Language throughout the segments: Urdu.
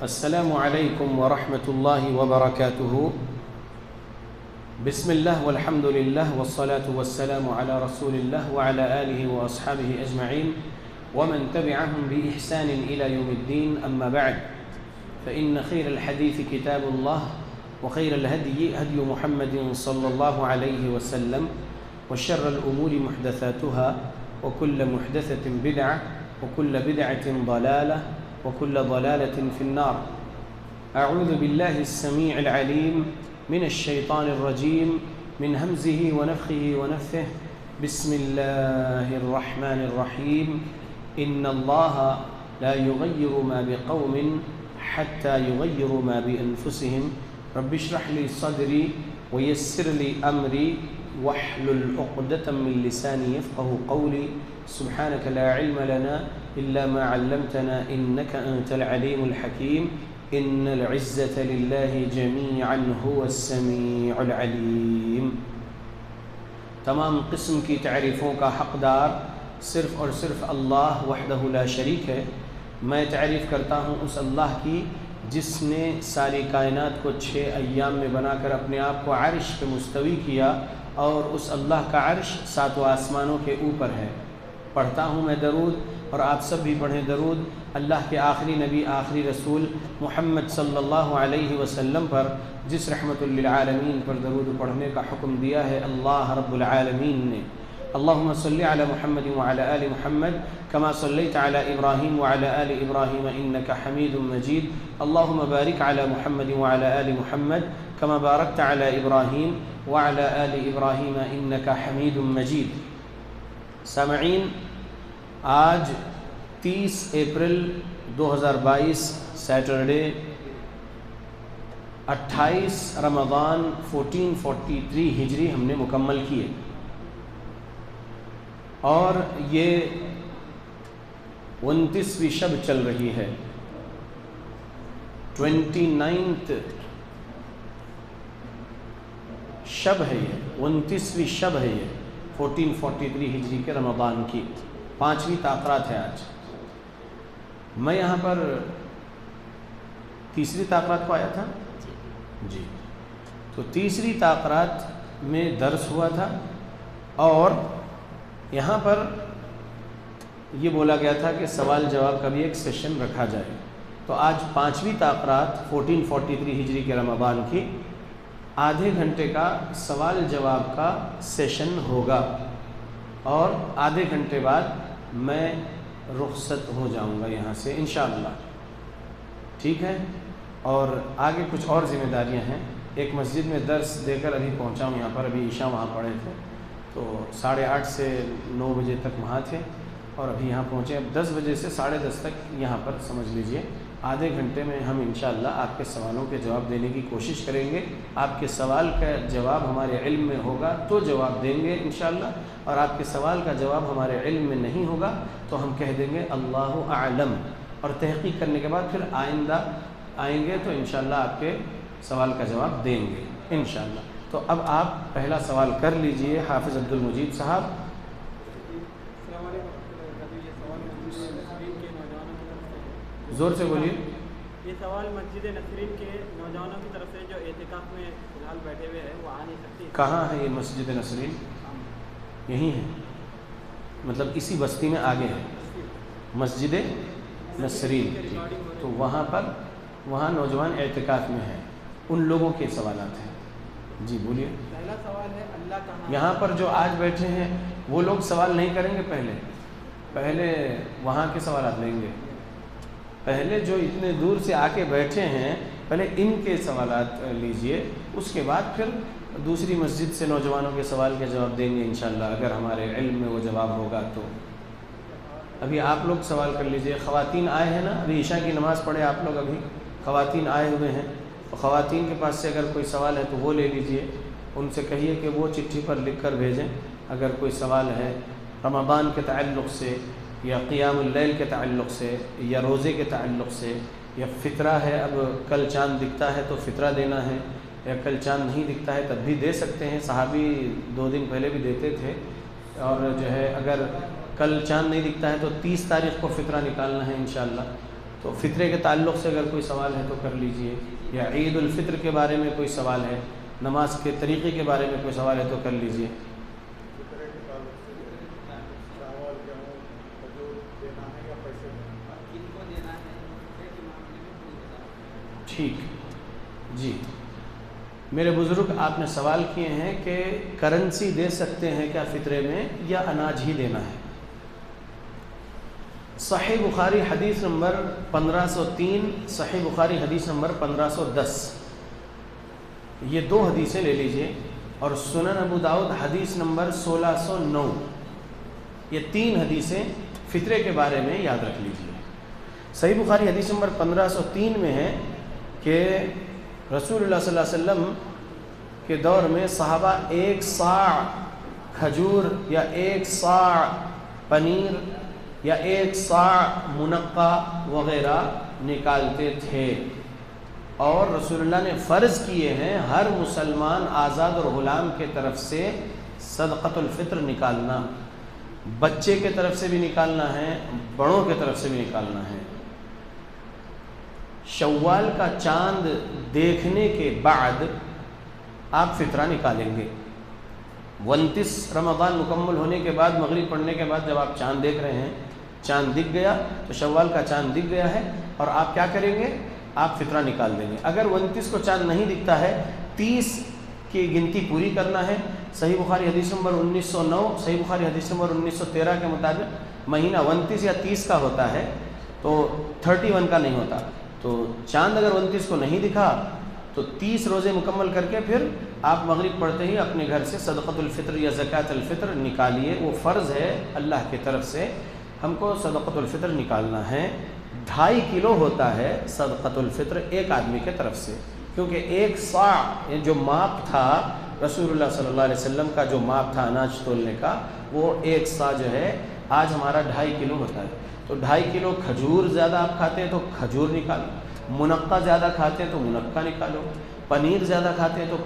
السلام علیکم ورحمۃ اللہ وبرکاتہ۔ بسم اللہ والحمد للہ والصلاة والسلام علی رسول اللہ وعلى آلہ واصحابہ اجمعین ومن تبعهم بإحسان إلى يوم الدين، أما بعد فإن خير الحديث كتاب الله وخير الهدي هدي محمد صلى الله عليه وسلم وشر الأمور محدثاتها وكل محدثة بدعة وكل بدعة ضلالة وكل ضلالة في النار۔ أعوذ بالله السميع العليم من الشيطان الرجيم من همزه ونفخه ونفثه، بسم الله الرحمن الرحيم، إن الله لا يغير ما بقوم حتى يغيروا ما بأنفسهم، رب اشرح لي صدري ويسر لي أمري واحلل عقدة من لساني يفقهوا قولي، سبحانك لا علم لنا إلا ما علمتنا إنك أنت العليم الحكيم، إن العزة لله جميعا هو السميع العليم۔ تمام قسم کی تعریفوں کا حقدار صرف اور صرف اللہ وحدہ لا شریک ہے۔ میں تعریف کرتا ہوں اس اللہ کی جس نے ساری کائنات کو 6 ایام میں بنا کر اپنے آپ کو عرش پہ مستوی کیا، اور اس اللہ کا عرش 7 آسمانوں کے اوپر ہے۔ پڑھتا ہوں میں درود، اور آپ سب بھی پڑھیں درود اللہ کے آخری نبی آخری رسول محمد صلی اللہ علیہ وسلم پر، جس رحمت للعالمین پر درود پڑھنے کا حکم دیا ہے اللہ رب العالمین نے۔ اللہم صلی علی محمد وعلی آل محمد کما صلیت علی ابراہیم وعلی آل ابراہیم انک حمید مجید، اللہم بارک علی محمد وعلی آل محمد کما بارکت علی ابراہیم وعلی آل ابراہیم انک حمید مجید۔ سامعین، آج 30 اپریل 2022 سیٹرڈے 28 رمضان 1443 ہجری ہم نے مکمل کیے، اور یہ 29ویں شب چل رہی ہے، 29 شب ہے یہ، 29ویں شب ہے یہ 1443 ہجری کے رمضان کی 5ویں تاخرات ہے آج۔ میں یہاں پر تیسری تاخرات کو آیا تھا جی، تو تیسری تاخرات میں درس ہوا تھا، اور یہاں پر یہ بولا گیا تھا کہ سوال جواب کا بھی ایک سیشن رکھا جائے، تو آج 5ویں تاخرات 1443 ہجری کے رمضان کی آدھے گھنٹے کا سوال جواب کا سیشن ہوگا، اور آدھے گھنٹے بعد میں رخصت ہو جاؤں گا یہاں سے انشاءاللہ، ٹھیک ہے۔ اور آگے کچھ اور ذمہ داریاں ہیں۔ ایک مسجد میں درس دے کر ابھی پہنچا ہوں یہاں پر، ابھی عشاء وہاں پڑھے تھے، تو 8:30 سے 9 بجے تک وہاں تھے، اور ابھی یہاں پہنچے، اب 10 بجے سے 10:30 تک یہاں پر سمجھ لیجئے آدھے گھنٹے میں ہم انشاءاللہ آپ کے سوالوں کے جواب دینے کی کوشش کریں گے۔ آپ کے سوال کا جواب ہمارے علم میں ہوگا تو جواب دیں گے انشاءاللہ، اور آپ کے سوال کا جواب ہمارے علم میں نہیں ہوگا تو ہم کہہ دیں گے اللہ اعلم، اور تحقیق کرنے کے بعد پھر آئندہ آئیں گے تو انشاءاللہ آپ کے سوال کا جواب دیں گے انشاءاللہ۔ تو اب آپ پہلا سوال کر لیجئے حافظ عبد المجید صاحب۔ زور سے بولیے۔ یہ سوال مسجد نصرین کے نوجوانوں کی طرف سے جو اعتکاف میں فی الحال بیٹھے ہوئے ہیں وہ آ نہیں سکتی۔ کہاں ہے یہ مسجد نصرین؟ یہیں ہے، مطلب اسی بستی میں آگے ہے مسجد نصرین، تو وہاں پر نوجوان اعتکاف میں ہیں، ان لوگوں کے سوالات ہیں۔ جی بولیے۔ پہلا سوال ہے اللہ کہاں؟ یہاں پر جو آج بیٹھے ہیں وہ لوگ سوال نہیں کریں گے، پہلے وہاں کے سوالات لیں گے۔ پہلے جو اتنے دور سے آ کے بیٹھے ہیں پہلے ان کے سوالات لیجئے، اس کے بعد پھر دوسری مسجد سے نوجوانوں کے سوال کے جواب دیں گے انشاءاللہ، اگر ہمارے علم میں وہ جواب ہوگا تو۔ ابھی آپ لوگ سوال کر لیجئے۔ خواتین آئے ہیں نا، ابھی عشاء کی نماز پڑھے آپ لوگ، ابھی خواتین آئے ہوئے ہیں، خواتین کے پاس سے اگر کوئی سوال ہے تو وہ لے لیجئے، ان سے کہیے کہ وہ چٹھی پر لکھ کر بھیجیں اگر کوئی سوال ہے رمضان کے تعلق سے، یا قیام اللیل کے تعلق سے، یا روزے کے تعلق سے، یا فطرہ ہے، اب کل چاند دکھتا ہے تو فطرہ دینا ہے، یا کل چاند نہیں دکھتا ہے تب بھی دے سکتے ہیں، صحابی 2 دن پہلے بھی دیتے تھے، اور جو ہے اگر کل چاند نہیں دکھتا ہے تو 30 تاریخ کو فطرہ نکالنا ہے انشاءاللہ، تو فطرے کے تعلق سے اگر کوئی سوال ہے تو کر لیجئے، یا عید الفطر کے بارے میں کوئی سوال ہے، نماز کے طریقے کے بارے میں کوئی سوال ہے تو کر لیجئے۔ ٹھیک جی، میرے بزرگ آپ نے سوال کیے ہیں کہ کرنسی دے سکتے ہیں کیا فطرے میں یا اناج ہی دینا ہے؟ صحیح بخاری حدیث نمبر 1503، صحیح بخاری حدیث نمبر 1510، یہ دو حدیثیں لے لیجئے، اور سنن ابو داؤد حدیث نمبر 1609، یہ تین حدیثیں فطرے کے بارے میں یاد رکھ لیجئے۔ صحیح بخاری حدیث نمبر 1503 میں ہے کہ رسول اللہ صلی اللہ علیہ وسلم کے دور میں صحابہ 1 صاع کھجور یا 1 صاع پنیر یا 1 صاع منقع وغیرہ نکالتے تھے، اور رسول اللہ نے فرض کیے ہیں ہر مسلمان آزاد اور غلام کے طرف سے صدقۃ الفطر نکالنا، بچے کے طرف سے بھی نکالنا ہے، بڑوں کے طرف سے بھی نکالنا ہے۔ شوال کا چاند دیکھنے کے بعد آپ فطرہ نکالیں گے۔ 29 رمضان مکمل ہونے کے بعد، مغرب پڑھنے کے بعد جب آپ چاند دیکھ رہے ہیں، چاند دکھ گیا تو شوال کا چاند دکھ گیا ہے، اور آپ کیا کریں گے؟ آپ فطرہ نکال دیں گے۔ اگر 29 کو چاند نہیں دکھتا ہے، 30 کی گنتی پوری کرنا ہے۔ صحیح بخاری حدیث نمبر 1909، صحیح بخاری حدیث نمبر 1913 کے مطابق مہینہ 29 یا 30 کا ہوتا ہے، تو 31 کا نہیں ہوتا۔ تو چاند اگر 29 کو نہیں دکھا تو 30 روزے مکمل کر کے پھر آپ مغرب پڑھتے ہی اپنے گھر سے صدقۃ الفطر یا زکوٰۃ الفطر نکالیے۔ وہ فرض ہے اللہ کی طرف سے، ہم کو صدقۃ الفطر نکالنا ہے۔ 2.5 کلو ہوتا ہے صدقۃ الفطر ایک آدمی کے طرف سے، کیونکہ 1 صاع جو ماپ تھا رسول اللہ صلی اللہ علیہ وسلم کا، جو ماپ تھا اناج تولنے کا، وہ 1 صاع جو ہے آج ہمارا 2.5 کلو ہوتا ہے۔ تو 2.5 کلو کھجور زیادہ آپ کھاتے ہیں تو کھجور نکالو، منقع زیادہ کھاتے ہیں تو منقع نکالو، پنیر زیادہ کھاتے ہیں تو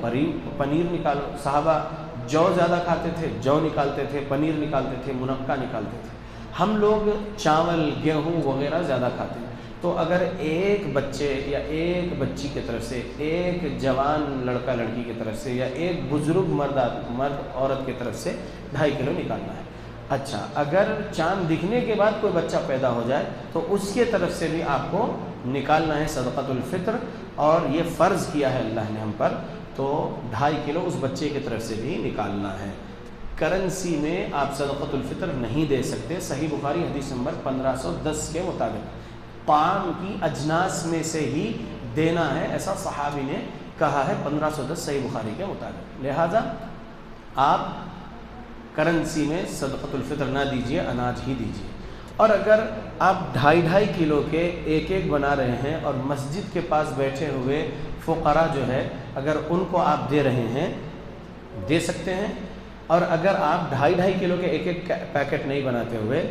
پنیر نکالو۔ صحابہ جو زیادہ کھاتے تھے جو نکالتے تھے، پنیر نکالتے تھے، منقع نکالتے تھے۔ ہم لوگ چاول گیہوں وغیرہ زیادہ کھاتے ہیں، تو اگر ایک بچے یا ایک بچی کی طرف سے، ایک جوان لڑکا لڑکی کی طرف سے، یا ایک بزرگ مرد عورت کی طرف سے 2.5 کلو نکالنا ہے۔ اچھا، اگر چاند دکھنے کے بعد کوئی بچہ پیدا ہو جائے تو اس کے طرف سے بھی آپ کو نکالنا ہے صدقۃ الفطر، اور یہ فرض کیا ہے اللہ نے ہم پر، تو 2.5 کلو اس بچے کی طرف سے بھی نکالنا ہے۔ کرنسی میں آپ صدقۃ الفطر نہیں دے سکتے، صحیح بخاری حدیث نمبر 1510 کے مطابق طعام کی اجناس میں سے ہی دینا ہے، ایسا صحابی نے کہا ہے 1510 صحیح بخاری کے مطابق۔ لہذا آپ کرنسی میں صدقۃ الفطر نہ دیجیے، اناج ہی دیجیے۔ اور اگر آپ 2.5 کلو کے ایک بنا رہے ہیں اور مسجد کے پاس بیٹھے ہوئے فقراء جو ہے، اگر ان کو آپ دے رہے ہیں، دے سکتے ہیں۔ اور اگر آپ 2.5 کلو کے ایک پیکٹ نہیں بناتے ہوئے،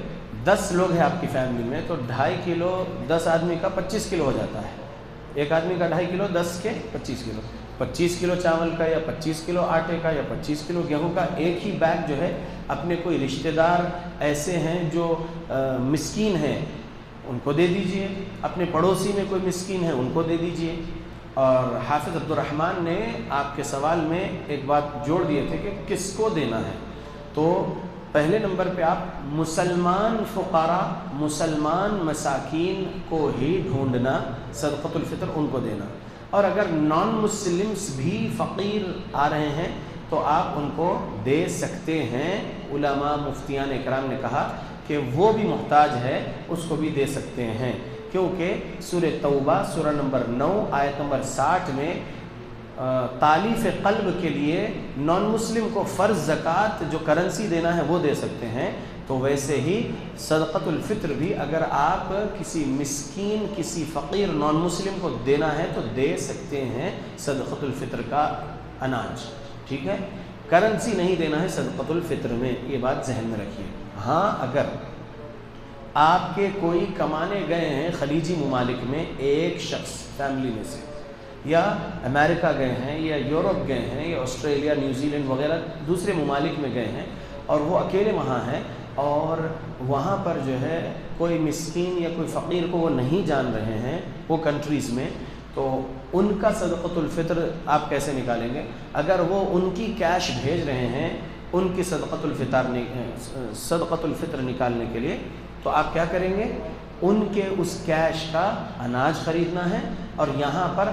10 لوگ ہیں آپ کی فیملی میں، تو 2.5 کلو 10 آدمی کا 25 کلو ہو جاتا ہے۔ ایک آدمی کا 2.5 کلو، 10 کے 25 کلو، 25 کلو چاول کا یا 25 کلو آٹے کا یا 25 کلو گیہوں کا ایک ہی بیگ جو ہے، اپنے کوئی رشتہ دار ایسے ہیں جو مسکین ہیں ان کو دے دیجئے، اپنے پڑوسی میں کوئی مسکین ہے ان کو دے دیجئے۔ اور حافظ عبد الرحمن نے آپ کے سوال میں ایک بات جوڑ دیے تھے کہ کس کو دینا ہے، تو پہلے نمبر پہ آپ مسلمان فقراء، مسلمان مساکین کو ہی ڈھونڈنا، صدقۃ الفطر ان کو دینا۔ اور اگر نان مسلمس بھی فقیر آ رہے ہیں تو آپ ان کو دے سکتے ہیں۔ علماء مفتیان اکرام نے کہا کہ وہ بھی محتاج ہے، اس کو بھی دے سکتے ہیں، کیونکہ سورہ توبہ سورہ نمبر 9 آیت نمبر 60 میں تالیف قلب کے لیے نان مسلم کو فرض زکوٰۃ جو کرنسی دینا ہے وہ دے سکتے ہیں، تو ویسے ہی صدقۃ الفطر بھی اگر آپ کسی مسکین، کسی فقیر نان مسلم کو دینا ہے تو دے سکتے ہیں صدقۃ الفطر کا اناج، ٹھیک ہے۔ کرنسی نہیں دینا ہے صدقۃ الفطر میں، یہ بات ذہن میں رکھیے۔ ہاں، اگر آپ کے کوئی کمانے گئے ہیں خلیجی ممالک میں، ایک شخص فیملی میں سے، یا امریکہ گئے ہیں یا یورپ گئے ہیں یا آسٹریلیا، نیوزی لینڈ وغیرہ دوسرے ممالک میں گئے ہیں، اور وہ اکیلے وہاں ہیں، اور وہاں پر جو ہے کوئی مسکین یا کوئی فقیر کو وہ نہیں جان رہے ہیں وہ کنٹریز میں، تو ان کا صدقۃ الفطر آپ کیسے نکالیں گے؟ اگر وہ ان کی کیش بھیج رہے ہیں ان کی صدقۃ الفطر نکالنے کے لیے، تو آپ کیا کریں گے؟ ان کے اس کیش کا اناج خریدنا ہے، اور یہاں پر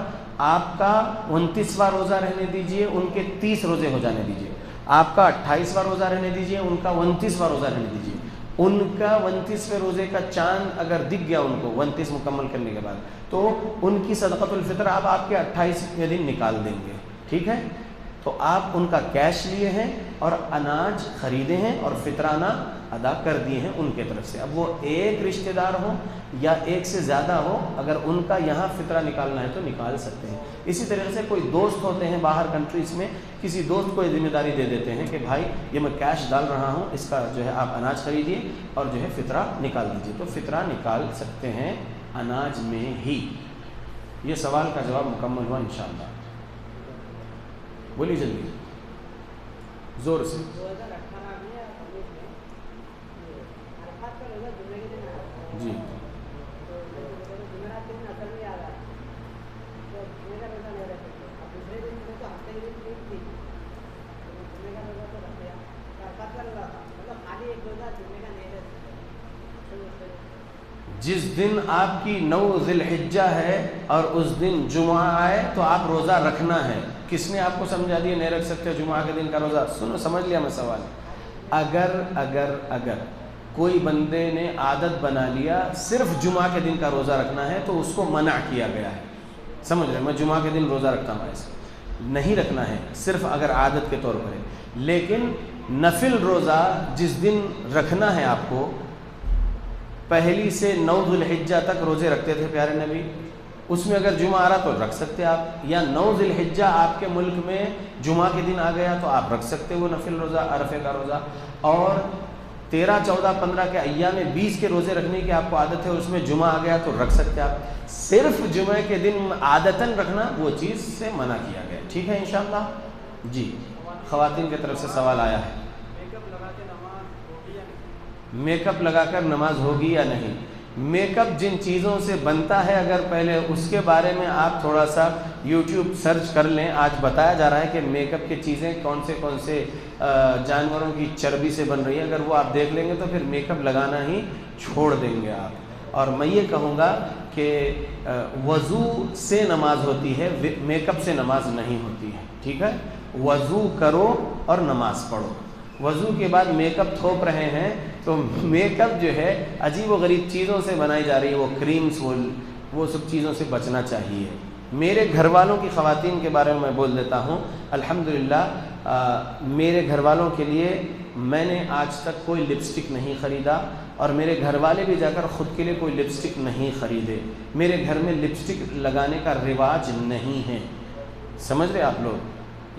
آپ کا 29واں روزہ رہنے دیجئے، ان کے 30 روزے ہو جانے دیجئے، آپ کا 28واں روزہ رہنے دیجئے، ان کا 29واں روزہ رہنے دیجئے۔ ان کا 29ویں روزے کا چاند اگر دکھ گیا ان کو 29 مکمل کرنے کے بعد، تو ان کی صدقۃ الفطر آپ کے 28ویں دن نکال دیں گے، ٹھیک ہے؟ تو آپ ان کا کیش لیے ہیں اور اناج خریدے ہیں اور فطرانہ ادا کر دیے ہیں ان کے طرف سے۔ اب وہ ایک رشتہ دار ہو یا ایک سے زیادہ ہو، اگر ان کا یہاں فطرہ نکالنا ہے تو نکال سکتے ہیں۔ اسی طریقے سے کوئی دوست ہوتے ہیں باہر کنٹریز میں، کسی دوست کو یہ ذمہ داری دے دیتے ہیں کہ بھائی یہ میں کیش ڈال رہا ہوں، اس کا جو ہے آپ اناج خریدیے اور جو ہے فطرہ نکال دیجیے، تو فطرہ نکال سکتے ہیں اناج میں ہی۔ یہ سوال کا جواب مکمل ہوا انشاءاللہ۔ بولیے جلدی زور سے۔ جی جس دن آپ کی 9 ذی الحجہ ہے اور اس دن جمعہ آئے تو آپ روزہ رکھنا ہے۔ کس نے آپ کو سمجھا دیا نہیں رکھ سکتے جمعہ کے دن کا روزہ؟ سنو، سمجھ لیا میں سوال۔ اگر کوئی بندے نے عادت بنا لیا صرف جمعہ کے دن کا روزہ رکھنا ہے تو اس کو منع کیا گیا ہے، سمجھ رہے؟ میں جمعہ کے دن روزہ رکھتا ہوں، ایسا نہیں رکھنا ہے، صرف اگر عادت کے طور پر ہے۔ لیکن نفل روزہ جس دن رکھنا ہے آپ کو، پہلی سے 9 ذی الحجہ تک روزے رکھتے تھے پیارے نبی، اس میں اگر جمعہ آ رہا تو رکھ سکتے آپ، یا 9 ذی الحجہ آپ کے ملک میں جمعہ کے دن آ گیا تو آپ رکھ سکتے وہ نفل روزہ، عرفے کا روزہ۔ اور 13، 14، 15 کے ایام 20 کے روزے رکھنے کی آپ کو عادت ہے، اس میں جمعہ آ گیا تو رکھ سکتے آپ۔ صرف جمعہ کے دن عادتاً رکھنا وہ چیز سے منع کیا گیا، ٹھیک ہے انشاءاللہ؟ جی، خواتین کی طرف سے سوال آیا ہے، میک اپ لگا کر نماز ہوگی یا نہیں؟ میک اپ جن چیزوں سے بنتا ہے، اگر پہلے اس کے بارے میں آپ تھوڑا سا یوٹیوب سرچ کر لیں۔ آج بتایا جا رہا ہے کہ میک اپ کی چیزیں کون سے جانوروں کی چربی سے بن رہی ہے، اگر وہ آپ دیکھ لیں گے تو پھر میک اپ لگانا ہی چھوڑ دیں گے آپ۔ اور میں یہ کہوں گا کہ وضو سے نماز ہوتی ہے، میک اپ سے نماز نہیں ہوتی ہے، ٹھیک ہے؟ وضو کرو اور نماز پڑھو۔ وضو کے بعد میک اپ تھوپ رہے ہیں تو میک اپ جو ہے عجیب و غریب چیزوں سے بنائی جا رہی ہے، وہ کریمز، وہ سب چیزوں سے بچنا چاہیے۔ میرے گھر والوں کی خواتین کے بارے میں میں بول دیتا ہوں، الحمدللہ میرے گھر والوں کے لیے میں نے آج تک کوئی لپسٹک نہیں خریدا، اور میرے گھر والے بھی جا کر خود کے لیے کوئی لپسٹک نہیں خریدے۔ میرے گھر میں لپسٹک لگانے کا رواج نہیں ہے، سمجھ رہے آپ لوگ؟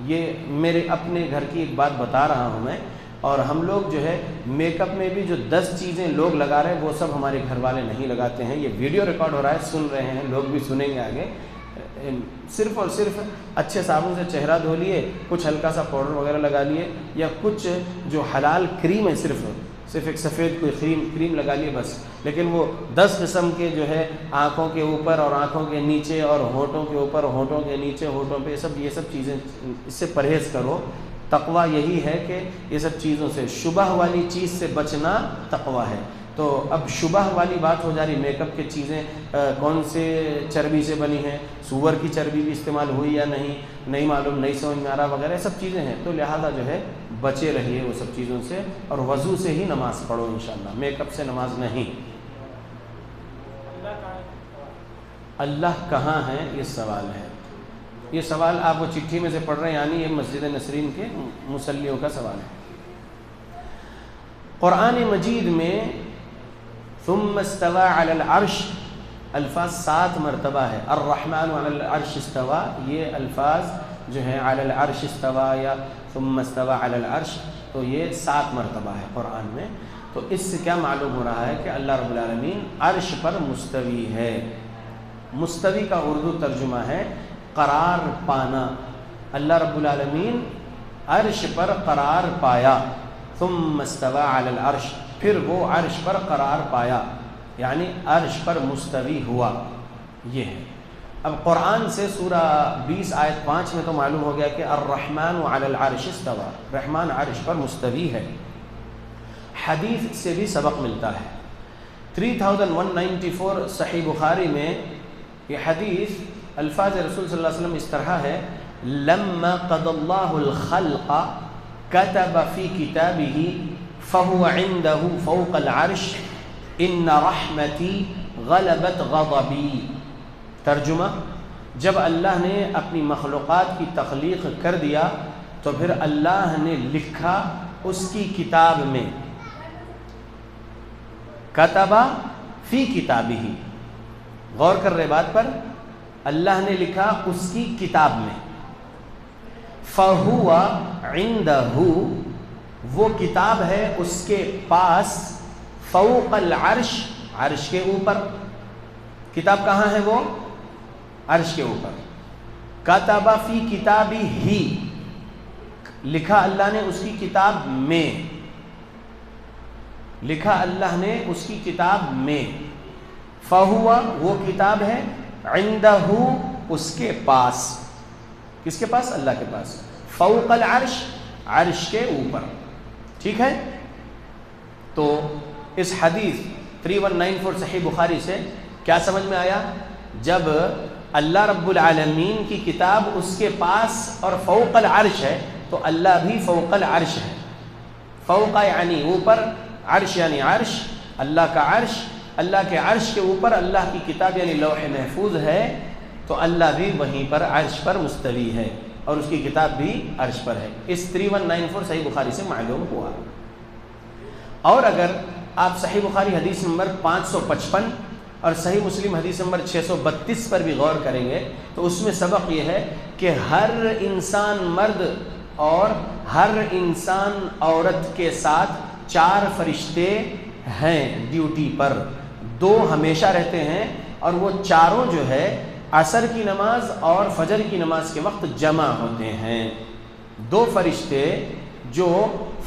یہ میرے اپنے گھر کی ایک بات بتا رہا ہوں میں۔ اور ہم لوگ جو ہے میک اپ میں بھی جو 10 چیزیں لوگ لگا رہے ہیں وہ سب ہمارے گھر والے نہیں لگاتے ہیں۔ یہ ویڈیو ریکارڈ ہو رہا ہے، سن رہے ہیں لوگ، بھی سنیں گے آگے۔ صرف اور صرف اچھے صابن سے چہرہ دھو لیے، کچھ ہلکا سا پاؤڈر وغیرہ لگا لیے، یا کچھ جو حلال کریم ہے صرف ایک سفید کوئی کریم لگا لیے بس۔ لیکن وہ 10 قسم کے جو ہے آنکھوں کے اوپر اور آنکھوں کے نیچے اور ہونٹوں کے اوپر، ہونٹوں کے نیچے، ہونٹوں پہ، یہ سب چیزیں، اس سے پرہیز کرو۔ تقویٰ یہی ہے کہ یہ سب چیزوں سے، شبہ والی چیز سے بچنا تقویٰ ہے۔ تو اب شبہ والی بات ہو جا رہی، میک اپ کی چیزیں کون سے چربی سے بنی ہیں، سور کی چربی بھی استعمال ہوئی یا نہیں معلوم، نہیں سمجھ میں آ رہا وغیرہ سب چیزیں ہیں، تو لہٰذا جو ہے بچے رہیے وہ سب چیزوں سے، اور وضو سے ہی نماز پڑھو انشاءاللہ، میک اپ سے نماز نہیں۔ اللہ کہاں ہے یہ سوال ہے، یہ سوال آپ وہ چٹھی میں سے پڑھ رہے ہیں، یعنی یہ مسجد نسرین کے مصلیوں کا سوال ہے۔ قرآن مجید میں ثم استوى علی العرش الفاظ 7 مرتبہ ہے، الرحمن علی العرش استوى، یہ الفاظ جو ہیں علی العرش استوى یا ثم استوى علی العرش، تو یہ 7 مرتبہ ہے قرآن میں۔ تو اس سے کیا معلوم ہو رہا ہے کہ اللہ رب العالمین عرش پر مستوی ہے۔ مستوی کا اردو ترجمہ ہے قرار پانا، اللہ رب العالمین عرش پر قرار پایا۔ ثم استوى علی العرش، پھر وہ عرش پر قرار پایا، یعنی عرش پر مستوی ہوا. یہ ہے. اب قرآن سے سورہ 20 آیت 5 میں تو معلوم ہو گیا کہ الرحمن علی العرش استوى، رحمان عرش پر مستوی ہے. حدیث سے بھی سبق ملتا ہے. 3194 صحیح بخاری میں یہ حدیث الفاظ رسول صلی اللہ علیہ وسلم اس طرح ہے: لما قضى الله الخلق كتب في كتابه فهو عنده فوق العرش ان رحمتي غلبت غضبي. ترجمہ: جب اللہ نے اپنی مخلوقات کی تخلیق کر دیا تو پھر اللہ نے لکھا اس کی کتاب میں، کتبہ فی کتابہ، غور کر رہے بات پر، اللہ نے لکھا اس کی کتاب میں. فہو عندہ، وہ کتاب ہے اس کے پاس، فوق العرش، عرش کے اوپر. کتاب کہاں ہے؟ وہ عرش کے اوپر. کتب فی کتابہ، لکھا اللہ نے اس کی کتاب میں، لکھا اللہ نے اس کی کتاب میں. فہو، وہ کتاب ہے، عندہ، اس کے پاس. کس کے پاس؟ اللہ کے پاس. فوق العرش، عرش کے اوپر. ٹھیک ہے. تو اس حدیث 3194 صحیح بخاری سے کیا سمجھ میں آیا؟ جب اللہ رب العالمین کی کتاب اس کے پاس اور فوق العرش ہے تو اللہ بھی فوق العرش ہے. فوق یعنی اوپر، عرش یعنی عرش، اللہ کا عرش، اللہ کے عرش کے اوپر اللہ کی کتاب یعنی لوح محفوظ ہے، تو اللہ بھی وہیں پر عرش پر مستوی ہے اور اس کی کتاب بھی عرش پر ہے. اس 3194 صحیح بخاری سے معلوم ہوا. اور اگر آپ صحیح بخاری حدیث نمبر 555 اور صحیح مسلم حدیث نمبر 632 پر بھی غور کریں گے تو اس میں سبق یہ ہے کہ ہر انسان مرد اور ہر انسان عورت کے ساتھ 4 فرشتے ہیں ڈیوٹی پر. 2 ہمیشہ رہتے ہیں اور وہ چاروں جو ہے عصر کی نماز اور فجر کی نماز کے وقت جمع ہوتے ہیں. 2 فرشتے جو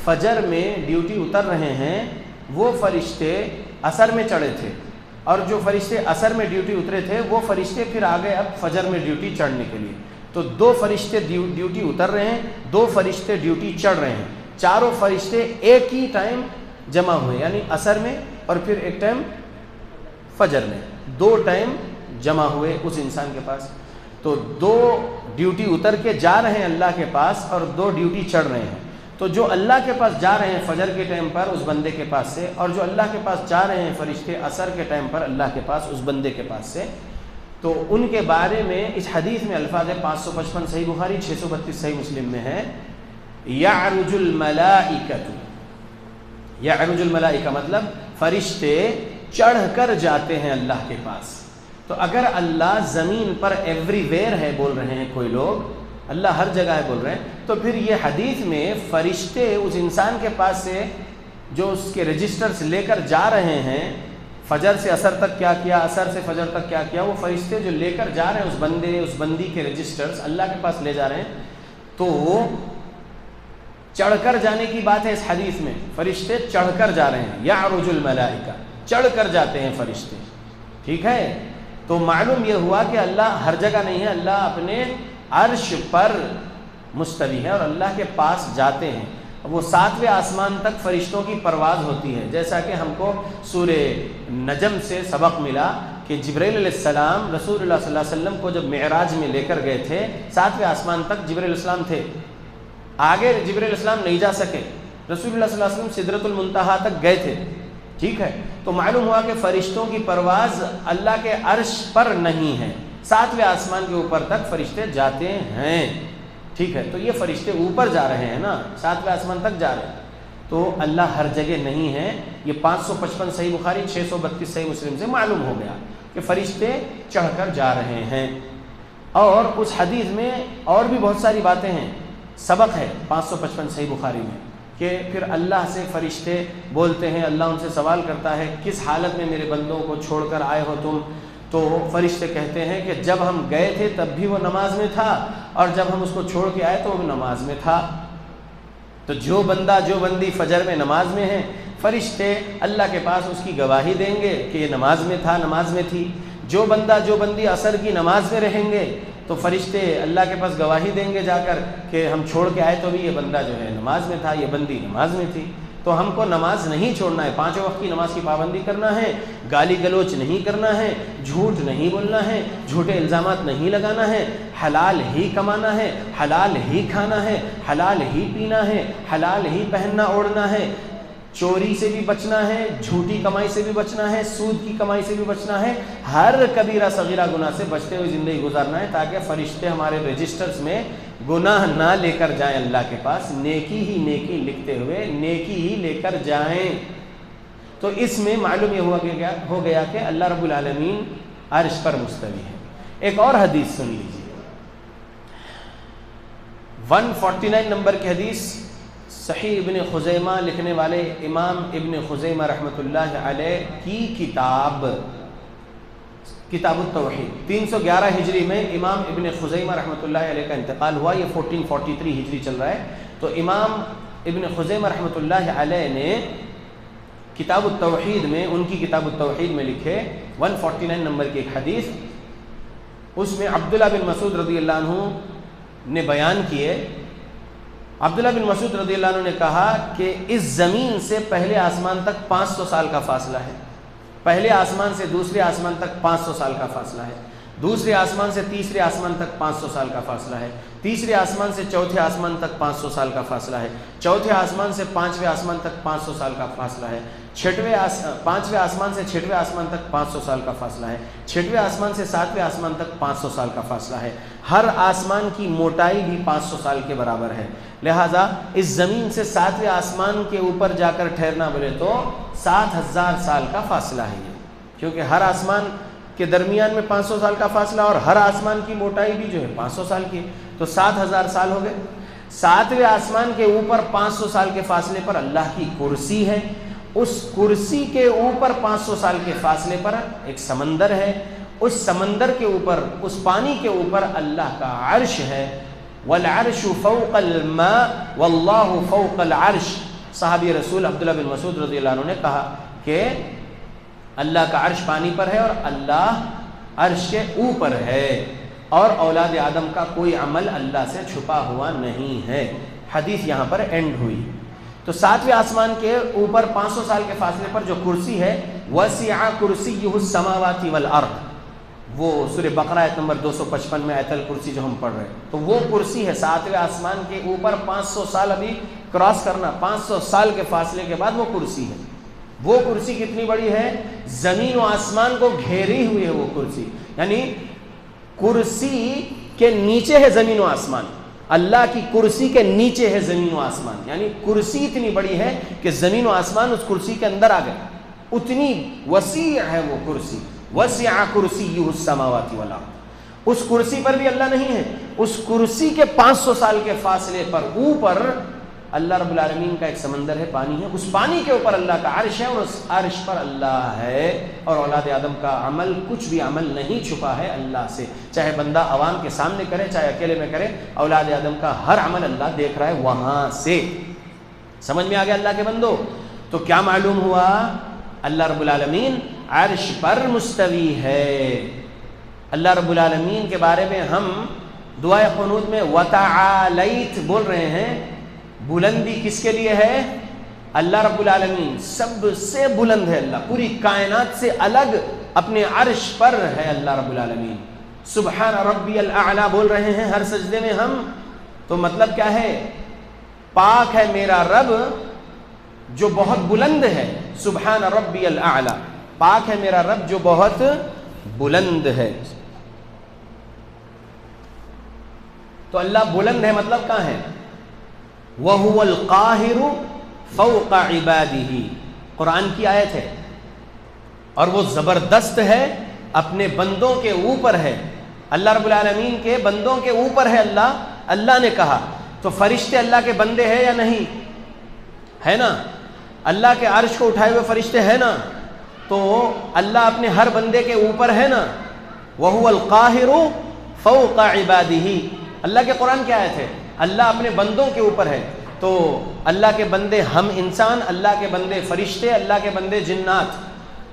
فجر میں ڈیوٹی اتر رہے ہیں وہ فرشتے عصر میں چڑھے تھے، اور جو فرشتے عصر میں ڈیوٹی اترے تھے وہ فرشتے پھر آگئے اب فجر میں ڈیوٹی چڑھنے کے لیے. تو 2 فرشتے ڈیوٹی اتر رہے ہیں، 2 فرشتے ڈیوٹی چڑھ رہے ہیں. چاروں فرشتے ایک ہی ٹائم جمع ہوئے، یعنی عصر میں اور پھر ایک ٹائم فجر میں، 2 ٹائم جمع ہوئے اس انسان کے پاس. تو 2 ڈیوٹی اتر کے جا رہے ہیں اللہ کے پاس اور 2 ڈیوٹی چڑھ رہے ہیں. تو جو اللہ کے پاس جا رہے ہیں فجر کے ٹائم پر اس بندے کے پاس سے، اور جو اللہ کے پاس جا رہے ہیں فرشتے عصر کے ٹائم پر اللہ کے پاس اس بندے کے پاس سے، تو ان کے بارے میں اس حدیث میں الفاظ 555 صحیح بخاری، 632 صحیح مسلم میں ہے: یعرج الملائکۃ. یعرج الملائکہ مطلب فرشتے چڑھ کر جاتے ہیں اللہ کے پاس. تو اگر اللہ زمین پر ایوری ویئر ہے بول رہے ہیں کوئی لوگ، اللہ ہر جگہ ہے بول رہے ہیں، تو پھر یہ حدیث میں فرشتے اس انسان کے پاس سے جو اس کے رجسٹرز لے کر جا رہے ہیں، فجر سے عصر تک کیا کیا، عصر سے فجر تک کیا کیا، وہ فرشتے جو لے کر جا رہے ہیں اس بندے اس بندی کے رجسٹرز اللہ کے پاس لے جا رہے ہیں، تو وہ چڑھ کر جانے کی بات ہے. اس حدیث میں فرشتے چڑھ کر جا رہے ہیں، یعرج الملائکہ، چڑھ کر جاتے ہیں فرشتے. ٹھیک ہے. تو معلوم یہ ہوا کہ اللہ ہر جگہ نہیں ہے، اللہ اپنے عرش پر مستوی ہے اور اللہ کے پاس جاتے ہیں. وہ 7ویں آسمان تک فرشتوں کی پرواز ہوتی ہے، جیسا کہ ہم کو سورہ نجم سے سبق ملا کہ جبرائیل علیہ السلام رسول اللہ صلی اللہ علیہ وسلم کو جب معراج میں لے کر گئے تھے 7ویں آسمان تک جبرائیل علیہ السلام تھے، آگے جبرائیل علیہ السلام نہیں جا سکے، رسول اللہ صلی اللہ علیہ وسلم سدرۃ المنتہا تک گئے تھے. ٹھیک ہے. تو معلوم ہوا کہ فرشتوں کی پرواز اللہ کے عرش پر نہیں ہے، 7ویں آسمان کے اوپر تک فرشتے جاتے ہیں. ٹھیک ہے. تو یہ فرشتے اوپر جا رہے ہیں نا، 7ویں آسمان تک جا رہے ہیں، تو اللہ ہر جگہ نہیں ہے. یہ 555 صحیح بخاری، 632 صحیح مسلم سے معلوم ہو گیا کہ فرشتے چڑھ کر جا رہے ہیں. اور اس حدیث میں اور بھی بہت ساری باتیں ہیں. سبق ہے 555 صحیح بخاری میں کہ پھر اللہ سے فرشتے بولتے ہیں، اللہ ان سے سوال کرتا ہے کس حالت میں میرے بندوں کو چھوڑ کر آئے ہو تم؟ تو فرشتے کہتے ہیں کہ جب ہم گئے تھے تب بھی وہ نماز میں تھا، اور جب ہم اس کو چھوڑ کے آئے تو وہ نماز میں تھا. تو جو بندہ جو بندی فجر میں نماز میں ہے فرشتے اللہ کے پاس اس کی گواہی دیں گے کہ یہ نماز میں تھا، نماز میں تھی۔ جو بندہ جو بندی عصر کی نماز میں رہیں گے تو فرشتے اللہ کے پاس گواہی دیں گے جا کر کہ ہم چھوڑ کے آئے تو بھی یہ بندہ جو ہے نماز میں تھا، یہ بندی نماز میں تھی۔ تو ہم کو نماز نہیں چھوڑنا ہے، 5 وقت کی نماز کی پابندی کرنا ہے، گالی گلوچ نہیں کرنا ہے، جھوٹ نہیں بولنا ہے، جھوٹے الزامات نہیں لگانا ہے، حلال ہی کمانا ہے، حلال ہی کھانا ہے، حلال ہی پینا ہے، حلال ہی پہننا اوڑھنا ہے، چوری سے بھی بچنا ہے، جھوٹی کمائی سے بھی بچنا ہے، سود کی کمائی سے بھی بچنا ہے، ہر کبیرہ صغیرہ گناہ سے بچتے ہوئے زندگی گزارنا ہے، تاکہ فرشتے ہمارے رجسٹرز میں گناہ نہ لے کر جائیں اللہ کے پاس، نیکی ہی نیکی لکھتے ہوئے نیکی ہی لے کر جائیں۔ تو اس میں معلوم یہ ہو گیا کہ اللہ رب العالمین عرش پر مستوی ہے۔ ایک اور حدیث سن لیجیے، 149 نمبر کی حدیث، صحیح ابن خزیمہ لکھنے والے امام ابن خزیمہ رحمۃ اللہ علیہ کی کتاب التوحید، 311 ہجری میں امام ابن خزیمہ رحمۃ اللہ علیہ کا انتقال ہوا، یہ 1443 ہجری چل رہا ہے۔ تو امام ابن خزیمہ رحمۃ اللہ علیہ نے کتاب التوحید میں، ان کی کتاب التوحید میں لکھے 149 نمبر کی ایک حدیث، اس میں عبداللہ بن مسعود رضی اللہ عنہ نے بیان کیے۔ عبداللہ بن مسعود رضی اللہ عنہ نے کہا کہ اس زمین سے پہلے آسمان تک 500 سال کا فاصلہ ہے، پہلے آسمان سے دوسرے آسمان تک 500 سال کا فاصلہ ہے، دوسرے آسمان سے تیسرے آسمان تک 500 سال کا فاصلہ ہے، تیسرے آسمان سے چوتھے آسمان تک 500 سال کا فاصلہ ہے، چوتھے آسمان سے 5ویں آسمان تک 500 سال کا فاصلہ ہے، 5ویں آسمان سے 6ویں آسمان تک 500 سال کا فاصلہ ہے، 6ویں آسمان سے 7ویں آسمان تک 500 سال کا فاصلہ ہے، ہر آسمان کی موٹائی بھی 500 سال کے برابر ہے۔ لہٰذا اس زمین سے 7ویں آسمان کے اوپر جا کر ٹھہرنا بولے تو 7000 سال کا فاصلہ ہے یہ، کیونکہ ہر آسمان کے درمیان میں 500 سال کا فاصلہ اور ہر آسمان کی موٹائی بھی جو ہے 500 سال کی، تو 7000 سال ہو گئے۔ 7ویں آسمان کے اوپر 500 سال کے فاصلے پر اللہ کی کرسی ہے، اس کرسی کے اوپر 500 سال کے فاصلے پر ایک سمندر ہے، اس سمندر کے اوپر، اس پانی کے اوپر اللہ کا عرش ہے۔ والعرش فوق الماء واللہ فوق العرش، صحابی رسول عبداللہ بن مسعود رضی اللہ عنہ نے کہا کہ اللہ کا عرش پانی پر ہے اور اللہ عرش کے اوپر ہے، اور اولاد آدم کا کوئی عمل اللہ سے چھپا ہوا نہیں ہے۔ حدیث یہاں پر اینڈ ہوئی۔ تو 7ویں آسمان کے اوپر 500 سال کے فاصلے پر جو کرسی ہے، وسع کرسیہ السماوات والارض، وہ سورہ بقرہ آیت نمبر 255 میں آیت الکرسی جو ہم پڑھ رہے ہیں، تو وہ کرسی ہے 7ویں آسمان کے اوپر، 500 سال ابھی کراس کرنا، 500 سال کے فاصلے کے بعد وہ کرسی ہے۔ وہ کرسی کتنی بڑی ہے؟ زمین و آسمان کو گھیری ہوئی ہے وہ کرسی، یعنی کرسی کے نیچے ہے زمین و آسمان، اللہ کی کرسی کے نیچے ہے زمین و آسمان، یعنی کرسی اتنی بڑی ہے کہ زمین و آسمان اس کرسی کے اندر آ گئے، اتنی وسیع ہے وہ کرسی۔ وسع کرسیہ السماوات والارض، اس کرسی پر بھی اللہ نہیں ہے، اس کرسی کے 500 سال کے فاصلے پر اوپر اللہ رب العالمین کا ایک سمندر ہے، پانی ہے، اس پانی کے اوپر اللہ کا عرش ہے، اور اس عرش پر اللہ ہے، اور اولاد آدم کا عمل، کچھ بھی عمل نہیں چھپا ہے اللہ سے، چاہے بندہ عوام کے سامنے کرے چاہے اکیلے میں کرے، اولاد آدم کا ہر عمل اللہ دیکھ رہا ہے وہاں سے۔ سمجھ میں آ گیا اللہ کے بندو؟ تو کیا معلوم ہوا؟ اللہ رب العالمین عرش پر مستوی ہے۔ اللہ رب العالمین کے بارے میں ہم دعائے قنوت میں وتعالیت بول رہے ہیں، بلندی کس کے لیے ہے؟ اللہ رب العالمین سب سے بلند ہے، اللہ پوری کائنات سے الگ اپنے عرش پر ہے اللہ رب العالمین۔ سبحان ربی الاعلی بول رہے ہیں ہر سجدے میں ہم، تو مطلب کیا ہے؟ پاک ہے میرا رب جو بہت بلند ہے، سبحان ربی الاعلی، پاک ہے میرا رب جو بہت بلند ہے۔ تو اللہ بلند ہے مطلب کہاں ہے؟ وَهُوَ الْقَاهِرُ فَوْقَ عِبَادِهِ، قرآن کی آیت ہے، اور وہ زبردست ہے اپنے بندوں کے اوپر ہے، اللہ رب العالمین کے بندوں کے اوپر ہے اللہ نے کہا، تو فرشتے اللہ کے بندے ہیں یا نہیں؟ ہے نا؟ اللہ کے عرش کو اٹھائے ہوئے فرشتے ہیں نا؟ تو اللہ اپنے ہر بندے کے اوپر ہے نا؟ وَهُوَ الْقَاهِرُ فَوْقَ عِبَادِهِ، اللہ کے قرآن کی آیت ہے، اللہ اپنے بندوں کے اوپر ہے۔ تو اللہ کے بندے ہم انسان، اللہ کے بندے فرشتے، اللہ کے بندے جنات،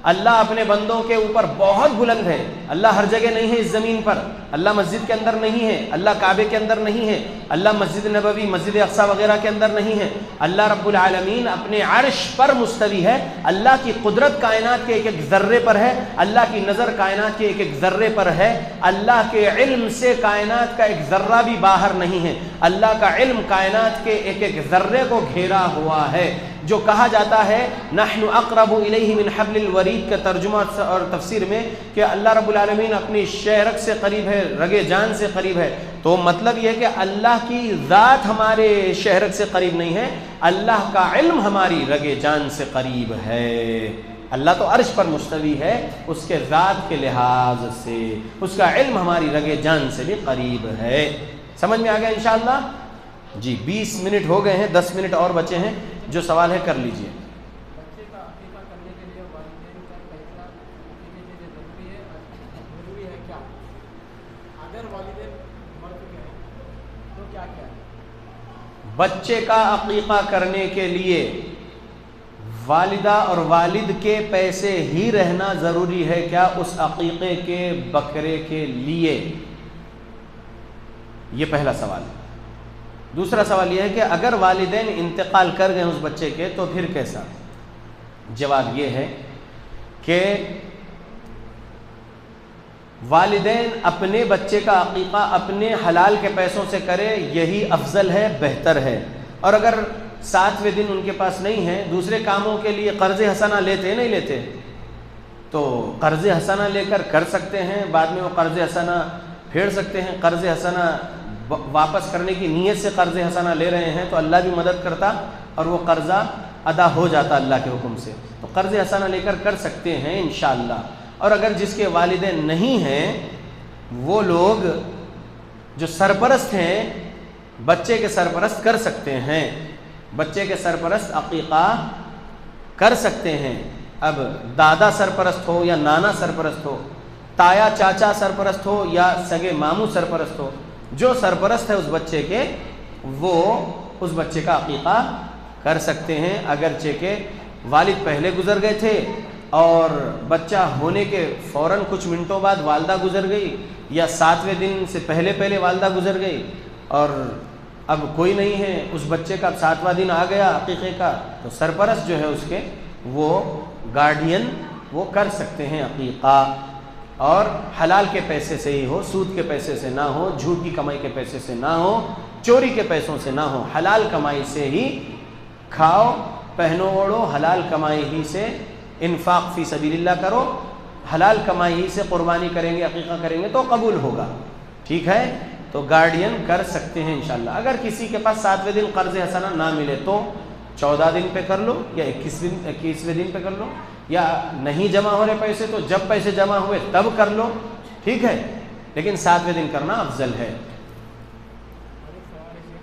اللہ اپنے بندوں کے اوپر بہت بلند ہے۔ اللہ ہر جگہ نہیں ہے اس زمین پر، اللہ مسجد کے اندر نہیں ہے، اللہ کعبے کے اندر نہیں ہے، اللہ مسجد نبوی، مسجد اقصیٰ وغیرہ کے اندر نہیں ہے۔ اللہ رب العالمین اپنے عرش پر مستوی ہے۔ اللہ کی قدرت کائنات کے ایک ایک ذرے پر ہے، اللہ کی نظر کائنات کے ایک ایک ذرے پر ہے، اللہ کے علم سے کائنات کا ایک ذرہ بھی باہر نہیں ہے، اللہ کا علم کائنات کے ایک ایک ذرے کو گھیرا ہوا ہے۔ جو کہا جاتا ہے نحن اقرب الیہ من حبل الورید کا ترجمہ اور تفسیر میں کہ اللہ رب العالمین اپنی شہرک سے قریب ہے، رگے جان سے قریب ہے، تو مطلب یہ ہے کہ اللہ کی ذات ہمارے شہرک سے قریب نہیں ہے، اللہ کا علم ہماری رگے جان سے قریب ہے۔ اللہ تو عرش پر مستوی ہے، اس کے ذات کے لحاظ سے اس کا علم ہماری رگے جان سے بھی قریب ہے۔ سمجھ میں آ گیا انشاءاللہ؟ جی 20 منٹ ہو گئے ہیں، 10 منٹ اور بچے ہیں، جو سوال ہے کر لیجئے۔ بچے کا عقیقہ کرنے کے لیے والدین کا فیصلہ عقیقے کے لیے ضروری ہے کیا؟ اگر والدین مر چکے ہیں تو کیا کیا ہے؟ بچے کا عقیقہ کرنے کے لیے والدہ اور والد کے پیسے ہی رہنا ضروری ہے کیا اس عقیقے کے بکرے کے لیے؟ یہ پہلا سوال ہے۔ دوسرا سوال یہ ہے کہ اگر والدین انتقال کر گئے اس بچے کے تو پھر کیسا؟ جواب یہ ہے کہ والدین اپنے بچے کا عقیقہ اپنے حلال کے پیسوں سے کرے، یہی افضل ہے، بہتر ہے۔ اور اگر 7ویں دن ان کے پاس نہیں ہے، دوسرے کاموں کے لیے قرض حسنہ لیتے نہیں لیتے، تو قرض حسنہ لے کر سکتے ہیں، بعد میں وہ قرض حسنہ پھیر سکتے ہیں۔ قرض حسنہ واپس کرنے کی نیت سے قرض حسنہ لے رہے ہیں تو اللہ بھی مدد کرتا اور وہ قرضہ ادا ہو جاتا اللہ کے حکم سے، تو قرض حسنہ لے کر سکتے ہیں انشاءاللہ۔ اور اگر جس کے والدین نہیں ہیں، وہ لوگ جو سرپرست ہیں، بچے کے سرپرست کر سکتے ہیں، بچے کے سرپرست عقیقہ کر سکتے ہیں۔ اب دادا سرپرست ہو یا نانا سرپرست ہو، تایا چاچا سرپرست ہو یا سگے ماموں سرپرست ہو، جو سرپرست ہے اس بچے کے، وہ اس بچے کا عقیقہ کر سکتے ہیں، اگرچہ کہ والد پہلے گزر گئے تھے اور بچہ ہونے کے فوراً کچھ منٹوں بعد والدہ گزر گئی، یا 7ویں دن سے پہلے والدہ گزر گئی، اور اب کوئی نہیں ہے اس بچے کا، 7واں دن آ گیا عقیقے کا، تو سرپرست جو ہے اس کے، وہ گارڈین وہ کر سکتے ہیں عقیقہ، اور حلال کے پیسے سے ہی ہو، سود کے پیسے سے نہ ہو، جھوٹ کی کمائی کے پیسے سے نہ ہو، چوری کے پیسوں سے نہ ہو، حلال کمائی سے ہی کھاؤ، پہنو اوڑو، حلال کمائی ہی سے انفاق فی سبیل اللہ کرو، حلال کمائی ہی سے قربانی کریں گے، عقیقہ کریں گے تو قبول ہوگا، ٹھیک ہے؟ تو گارڈین کر سکتے ہیں انشاءاللہ۔ اگر کسی کے پاس 7ویں دن قرض حسنہ نہ ملے تو 14 دن پہ کر لو، یا 21ویں دن پہ کر لو، یا نہیں جمع ہو رہے پیسے تو جب پیسے جمع ہوئے تب کر لو، ٹھیک ہے؟ لیکن 7ویں دن کرنا افضل ہے۔ اور ایک سوال ہے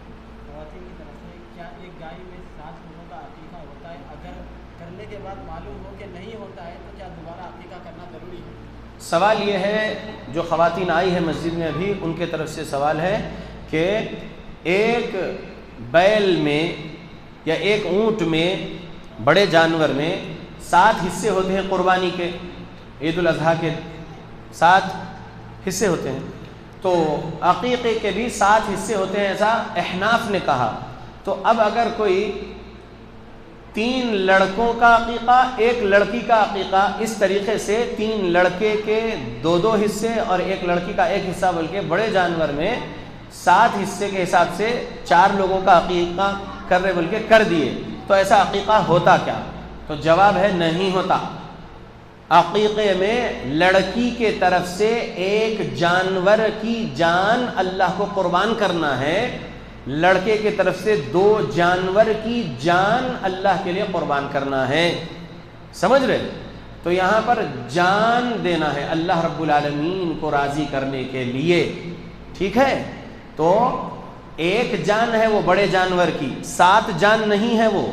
خواتین کی طرف سے، کیا ایک گائے میں 7 لوگوں کا عقیقہ ہوتا ہے؟ اگر کرنے کے بعد معلوم ہو کہ نہیں ہوتا ہے تو کیا دوبارہ عقیقہ کرنا ضروری ہے؟ سوال یہ ہے، جو خواتین آئی ہے مسجد میں ابھی، ان کے طرف سے سوال ہے کہ ایک بیل میں یا ایک اونٹ میں، بڑے جانور میں 7 حصے ہوتے ہیں قربانی کے، عید الاضحیٰ کے 7 حصے ہوتے ہیں، تو عقیقے کے بھی 7 حصے ہوتے ہیں، ایسا احناف نے کہا۔ تو اب اگر کوئی 3 لڑکوں کا عقیقہ، 1 لڑکی کا عقیقہ، اس طریقے سے 3 لڑکے کے 2 حصے اور 1 لڑکی کا 1 حصہ، بلکہ بڑے جانور میں 7 حصے کے حساب سے 4 لوگوں کا عقیقہ کر رہے بلکہ کر دیے، تو ایسا عقیقہ ہوتا کیا؟ تو جواب ہے نہیں ہوتا۔ عقیقے میں لڑکی کے طرف سے 1 جانور کی جان اللہ کو قربان کرنا ہے، لڑکے کی طرف سے 2 جانور کی جان اللہ کے لیے قربان کرنا ہے، سمجھ رہے؟ تو یہاں پر جان دینا ہے اللہ رب العالمین کو راضی کرنے کے لیے، ٹھیک ہے؟ تو 1 جان ہے وہ بڑے جانور کی، 7 جان نہیں ہے وہ۔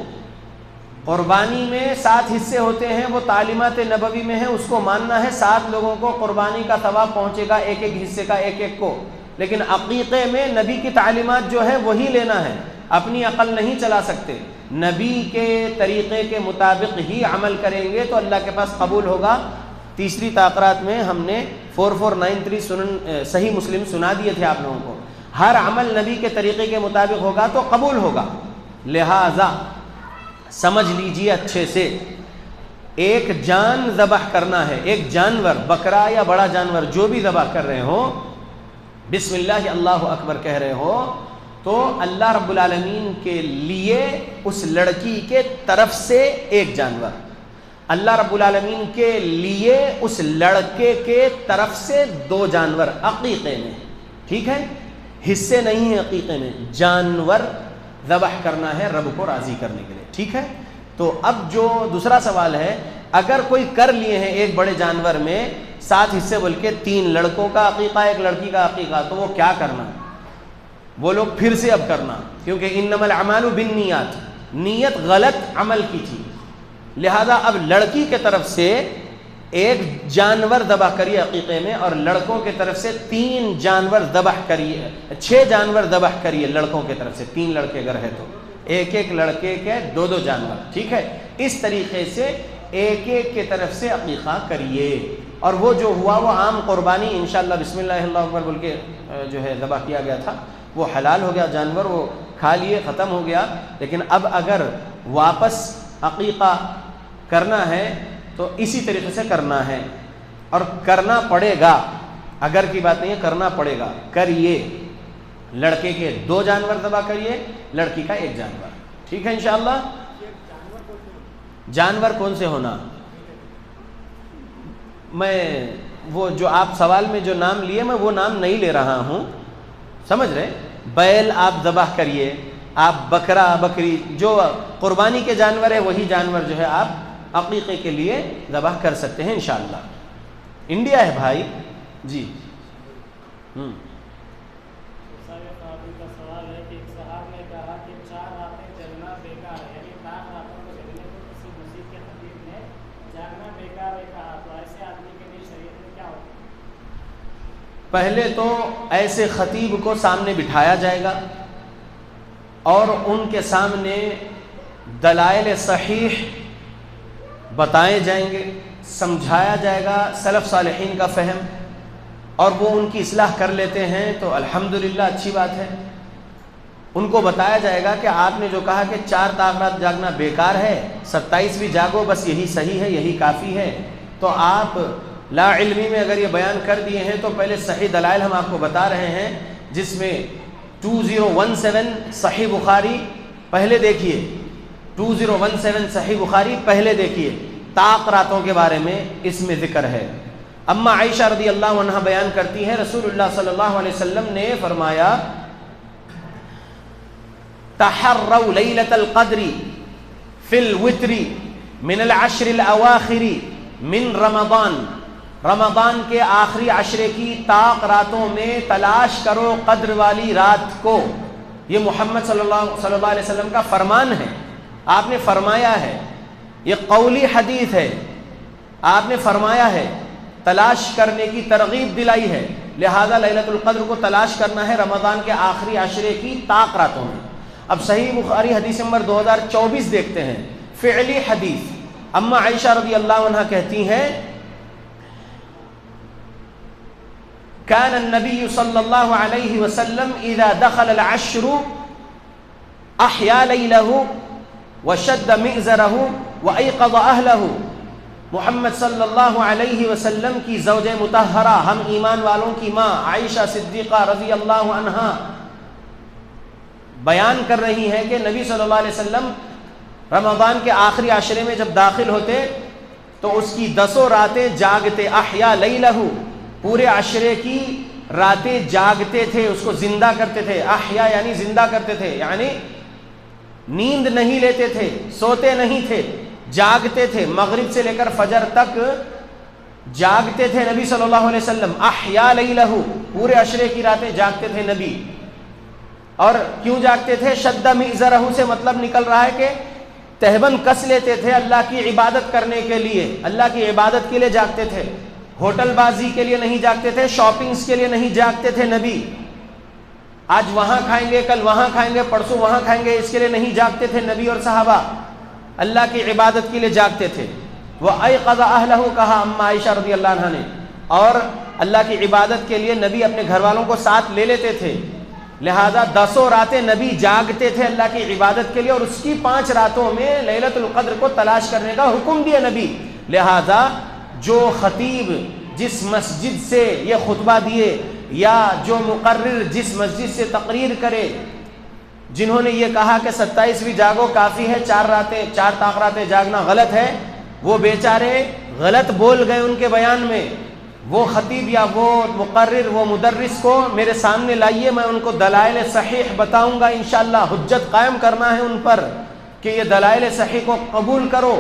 قربانی میں 7 حصے ہوتے ہیں، وہ تعلیمات نبوی میں ہے، اس کو ماننا ہے، 7 لوگوں کو قربانی کا ثواب پہنچے گا، 1 حصے کا 1 کو۔ لیکن عقیقے میں نبی کی تعلیمات جو ہے وہی لینا ہے، اپنی عقل نہیں چلا سکتے، نبی کے طریقے کے مطابق ہی عمل کریں گے تو اللہ کے پاس قبول ہوگا۔ تیسری تاقرات میں ہم نے 4493 سنن صحیح مسلم سنا دیے تھے آپ لوگوں کو، ہر عمل نبی کے طریقے کے مطابق ہوگا تو قبول ہوگا۔ لہذا سمجھ لیجئے اچھے سے، ایک جان ذبح کرنا ہے، ایک جانور، بکرا یا بڑا جانور جو بھی ذبح کر رہے ہو، بسم اللہ اللہ اکبر کہہ رہے ہو، تو اللہ رب العالمین کے لیے اس لڑکی کے طرف سے ایک جانور، اللہ رب العالمین کے لیے اس لڑکے کے طرف سے 2 جانور عقیقے میں، ٹھیک ہے، حصے نہیں ہیں عقیقے میں، جانور ذبح کرنا ہے رب کو راضی کرنے کے لیے، ٹھیک ہے۔ تو اب جو دوسرا سوال ہے، اگر کوئی کر لیے ہیں ایک بڑے جانور میں 7 حصے بول کے 3 لڑکوں کا عقیقہ 1 لڑکی کا عقیقہ، تو وہ کیا کرنا؟ وہ لوگ پھر سے اب کرنا، کیونکہ انما الاعمال بالنیات، نیت غلط عمل کی تھی، لہذا اب لڑکی کے طرف سے 1 جانور ذبح کریے عقیقے میں، اور لڑکوں کے طرف سے 3 جانور ذبح کریے، 6 جانور ذبح کریے لڑکوں کے طرف سے، 3 لڑکے اگر ہے تو 1 لڑکے کے 2 جانور، ٹھیک ہے۔ اس طریقے سے 1 کی طرف سے عقیقہ کریے، اور وہ جو ہوا وہ عام قربانی انشاءاللہ بسم اللہ اللہ اکبر بول کے جو ہے ذبح کیا گیا تھا، وہ حلال ہو گیا جانور، وہ کھا لیے، ختم ہو گیا۔ لیکن اب اگر واپس عقیقہ کرنا ہے تو اسی طریقے سے کرنا ہے، اور کرنا پڑے گا، اگر کی بات نہیں ہے، کرنا پڑے گا، کریے۔ لڑکے کے 2 جانور ذبح کریے، لڑکی کا 1 جانور، ٹھیک ہے انشاءاللہ۔ جانور کون سے ہونا؟ میں وہ جو آپ سوال میں جو نام لیے میں وہ نام نہیں لے رہا ہوں، سمجھ رہے؟ بیل آپ ذبح کریے، آپ بکرا بکری جو قربانی کے جانور ہے وہی جانور جو ہے آپ عقیقے کے لیے ذبح کر سکتے ہیں انشاءاللہ۔ انڈیا ہے بھائی جی۔ پہلے تو ایسے خطیب کو سامنے بٹھایا جائے گا اور ان کے سامنے دلائل صحیح بتائے جائیں گے، سمجھایا جائے گا سلف صالحین کا فہم، اور وہ ان کی اصلاح کر لیتے ہیں تو الحمدللہ اچھی بات ہے۔ ان کو بتایا جائے گا کہ آپ نے جو کہا کہ 4 طاقت جاگنا بیکار ہے، 27 بھی جاگو، بس یہی صحیح ہے، یہی کافی ہے۔ تو آپ لا علمی میں اگر یہ بیان کر دیے ہیں تو پہلے صحیح دلائل ہم آپ کو بتا رہے ہیں، جس میں 2017 صحیح بخاری پہلے دیکھیے، 2017 صحیح بخاری پہلے دیکھیے، طاق راتوں کے بارے میں اس میں ذکر ہے۔ اما عائشہ رضی اللہ عنہا بیان کرتی ہے رسول اللہ صلی اللہ علیہ وسلم نے فرمایا تحروا لیلۃ القدر فی الوتر من العشر الاواخر من رمضان، رمضان کے آخری عشرے کی طاق راتوں میں تلاش کرو قدر والی رات کو۔ یہ محمد صلی اللہ علیہ وسلم کا فرمان ہے، آپ نے فرمایا ہے، یہ قولی حدیث ہے، آپ نے فرمایا ہے، تلاش کرنے کی ترغیب دلائی ہے، لہذا لیلۃ القدر کو تلاش کرنا ہے رمضان کے آخری عشرے کی طاق راتوں میں۔ اب صحیح بخاری حدیث نمبر 2024 دیکھتے ہیں، فعلی حدیث۔ اما عائشہ رضی اللہ عنہا کہتی ہیں كان النبي صلى الله عليه وسلم إذا دخل العشر أحيا ليله وشد مئزره وأيقظ أهله۔ محمد صلی اللہ علیہ وسلم کی زوج مطہرہ، ہم ایمان والوں کی ماں عائشہ صدیقہ رضی اللہ عنہا بیان کر رہی ہیں کہ نبی صلی اللہ علیہ وسلم رمضان کے آخری عشرے میں جب داخل ہوتے تو اس کی 10 راتیں جاگتے، احیا لیلہ، پورے عشرے کی راتیں جاگتے تھے، اس کو زندہ کرتے تھے۔ احیا یعنی زندہ کرتے تھے، یعنی نیند نہیں لیتے تھے، سوتے نہیں تھے، جاگتے تھے، مغرب سے لے کر فجر تک جاگتے تھے نبی صلی اللہ علیہ وسلم۔ احیا لیلہ، پورے عشرے کی راتیں جاگتے تھے نبی۔ اور کیوں جاگتے تھے؟ شد مئزرہ سے مطلب نکل رہا ہے کہ تہبند کس لیتے تھے اللہ کی عبادت کرنے کے لیے، اللہ کی عبادت کے لیے جاگتے تھے، ہوٹل بازی کے لیے نہیں جاگتے تھے، شاپنگز کے لیے نہیں جاگتے تھے نبی۔ آج وہاں کھائیں گے، کل وہاں کھائیں گے، پرسوں وہاں کھائیں گے، اس کے لیے نہیں جاگتے تھے نبی اور صحابہ، اللہ کی عبادت کے لیے جاگتے تھے. وہ ایقظ اہلہ کہا اما عائشہ رضی اللہ عنہ نے، اور اللہ کی عبادت کے لیے نبی اپنے گھر والوں کو ساتھ لے لیتے تھے. لہذا 10 راتیں نبی جاگتے تھے اللہ کی عبادت کے لیے، اور اس کی 5 راتوں میں لیلۃ القدر کو تلاش کرنے کا حکم دیا نبی. لہذا جو خطیب جس مسجد سے یہ خطبہ دیے یا جو مقرر جس مسجد سے تقریر کرے، جنہوں نے یہ کہا کہ 27ویں جاگو کافی ہے، 4 راتیں جاگنا غلط ہے، وہ بیچارے غلط بول گئے ان کے بیان میں. وہ خطیب یا وہ مقرر، وہ مدرس کو میرے سامنے لائیے، میں ان کو دلائل صحیح بتاؤں گا انشاءاللہ. حجت قائم کرنا ہے ان پر کہ یہ دلائل صحیح کو قبول کرو.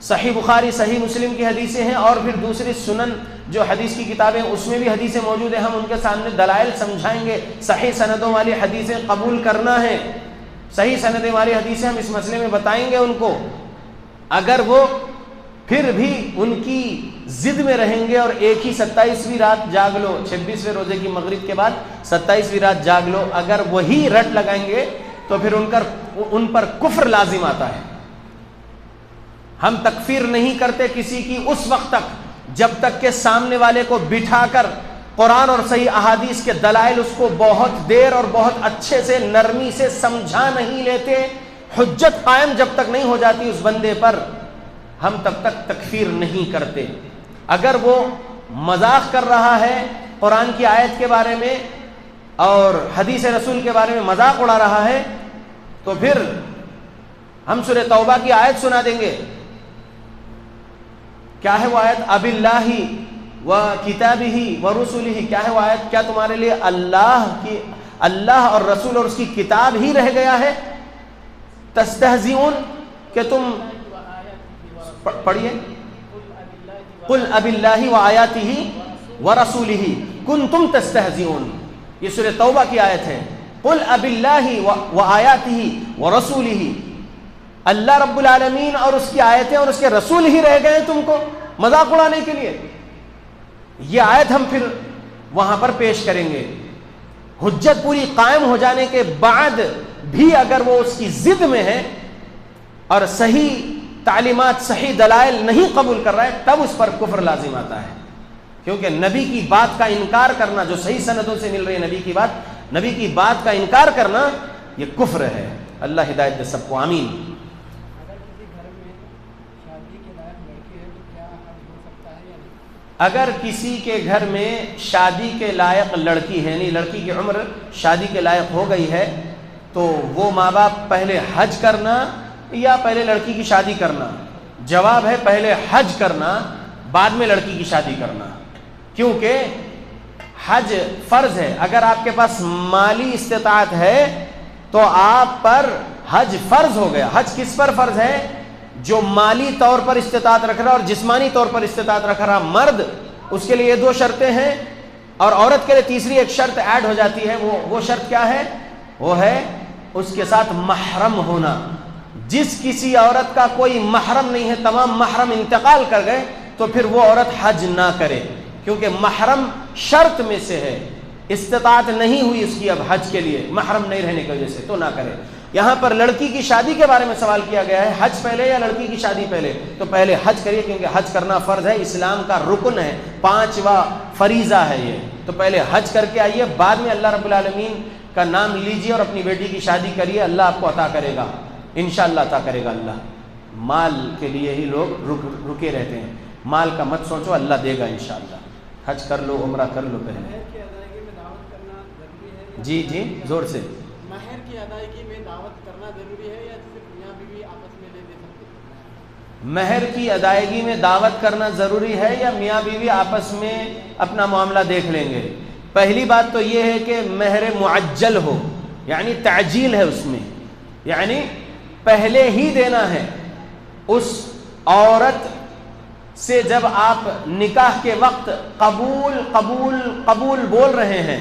صحیح بخاری، صحیح مسلم کی حدیثیں ہیں، اور پھر دوسری سنن جو حدیث کی کتابیں اس میں بھی حدیثیں موجود ہیں. ہم ان کے سامنے دلائل سمجھائیں گے. صحیح سندوں والی حدیثیں قبول کرنا ہے. صحیح سندیں والی حدیثیں ہم اس مسئلے میں بتائیں گے ان کو. اگر وہ پھر بھی ان کی ضد میں رہیں گے اور ایک ہی 27ویں رات جاگ لو، 26ویں روزے کی مغرب کے بعد 27ویں رات جاگ لو، اگر وہی رٹ لگائیں گے تو پھر ان پر کفر لازم آتا ہے. ہم تکفیر نہیں کرتے کسی کی اس وقت تک جب تک کہ سامنے والے کو بٹھا کر قرآن اور صحیح احادیث کے دلائل اس کو بہت دیر اور بہت اچھے سے نرمی سے سمجھا نہیں لیتے. حجت قائم جب تک نہیں ہو جاتی اس بندے پر، ہم تب تک تکفیر نہیں کرتے. اگر وہ مذاق کر رہا ہے قرآن کی آیت کے بارے میں اور حدیث رسول کے بارے میں مذاق اڑا رہا ہے تو پھر ہم سورہ توبہ کی آیت سنا دیں گے. کیا ہے وہ آیت؟ اب اللہ و کتابہ و رسولہ. کیا ہے وہ آیت؟ کیا تمہارے لیے اللہ اور رسول اور اس کی کتاب ہی رہ گیا ہے؟ تستہزئون، کہ تم پڑھیے، قل اب اللہ و آیاتہ و رسولہ کنتم تستہزئون. یہ سورہ توبہ کی آیت ہے. قل اب اللہ و آیاتہ و رسولہ، اللہ رب العالمین اور اس کی آیتیں اور اس کے رسول ہی رہ گئے تم کو مذاق اڑانے کے لیے. یہ آیت ہم پھر وہاں پر پیش کریں گے. حجت پوری قائم ہو جانے کے بعد بھی اگر وہ اس کی ضد میں ہے اور صحیح تعلیمات، صحیح دلائل نہیں قبول کر رہا ہے، تب اس پر کفر لازم آتا ہے. کیونکہ نبی کی بات کا انکار کرنا، جو صحیح سندوں سے مل رہی ہے نبی کی بات کا انکار کرنا، یہ کفر ہے. اللہ ہدایت دے سب کو، آمین. اگر کسی کے گھر میں شادی کے لائق لڑکی ہے، یعنی لڑکی کی عمر شادی کے لائق ہو گئی ہے، تو وہ ماں باپ پہلے حج کرنا یا پہلے لڑکی کی شادی کرنا؟ جواب ہے پہلے حج کرنا، بعد میں لڑکی کی شادی کرنا. کیونکہ حج فرض ہے. اگر آپ کے پاس مالی استطاعت ہے تو آپ پر حج فرض ہو گیا. حج کس پر فرض ہے؟ جو مالی طور پر استطاعت رکھ رہا اور جسمانی طور پر استطاعت رکھ رہا مرد، اس کے لیے یہ 2 شرطیں ہیں، اور عورت کے لیے تیسری ایک شرط ایڈ ہو جاتی ہے. وہ شرط کیا ہے؟ وہ ہے اس کے ساتھ محرم ہونا. جس کسی عورت کا کوئی محرم نہیں ہے، تمام محرم انتقال کر گئے، تو پھر وہ عورت حج نہ کرے، کیونکہ محرم شرط میں سے ہے. استطاعت نہیں ہوئی اس کی اب حج کے لیے محرم نہیں رہنے کی وجہ سے، تو نہ کرے. یہاں پر لڑکی کی شادی کے بارے میں سوال کیا گیا ہے، حج پہلے یا لڑکی کی شادی پہلے؟ تو پہلے حج کریے، کیونکہ حج کرنا فرض ہے، اسلام کا رکن ہے، 5واں فریضہ ہے یہ. تو پہلے حج کر کے آئیے، بعد میں اللہ رب العالمین کا نام لیجیے اور اپنی بیٹی کی شادی کریے. اللہ آپ کو عطا کرے گا، انشاءاللہ عطا کرے گا اللہ. مال کے لیے ہی لوگ رکے رہتے ہیں. مال کا مت سوچو، اللہ دے گا انشاءاللہ. حج کر لو، عمرہ کر لو پہلے. جی زور سے. مہر کی ادائیگی میں دعوت کرنا ضروری ہے یا صرف میاں بیوی آپس میں لے سکتے ہیں؟ مہر کی ادائیگی میں دعوت کرنا ضروری ہے یا میاں بیوی آپس میں اپنا معاملہ دیکھ لیں گے؟ پہلی بات تو یہ ہے کہ مہر معجل ہو، یعنی تعجیل ہے اس میں، یعنی پہلے ہی دینا ہے. اس عورت سے جب آپ نکاح کے وقت قبول قبول قبول بول رہے ہیں،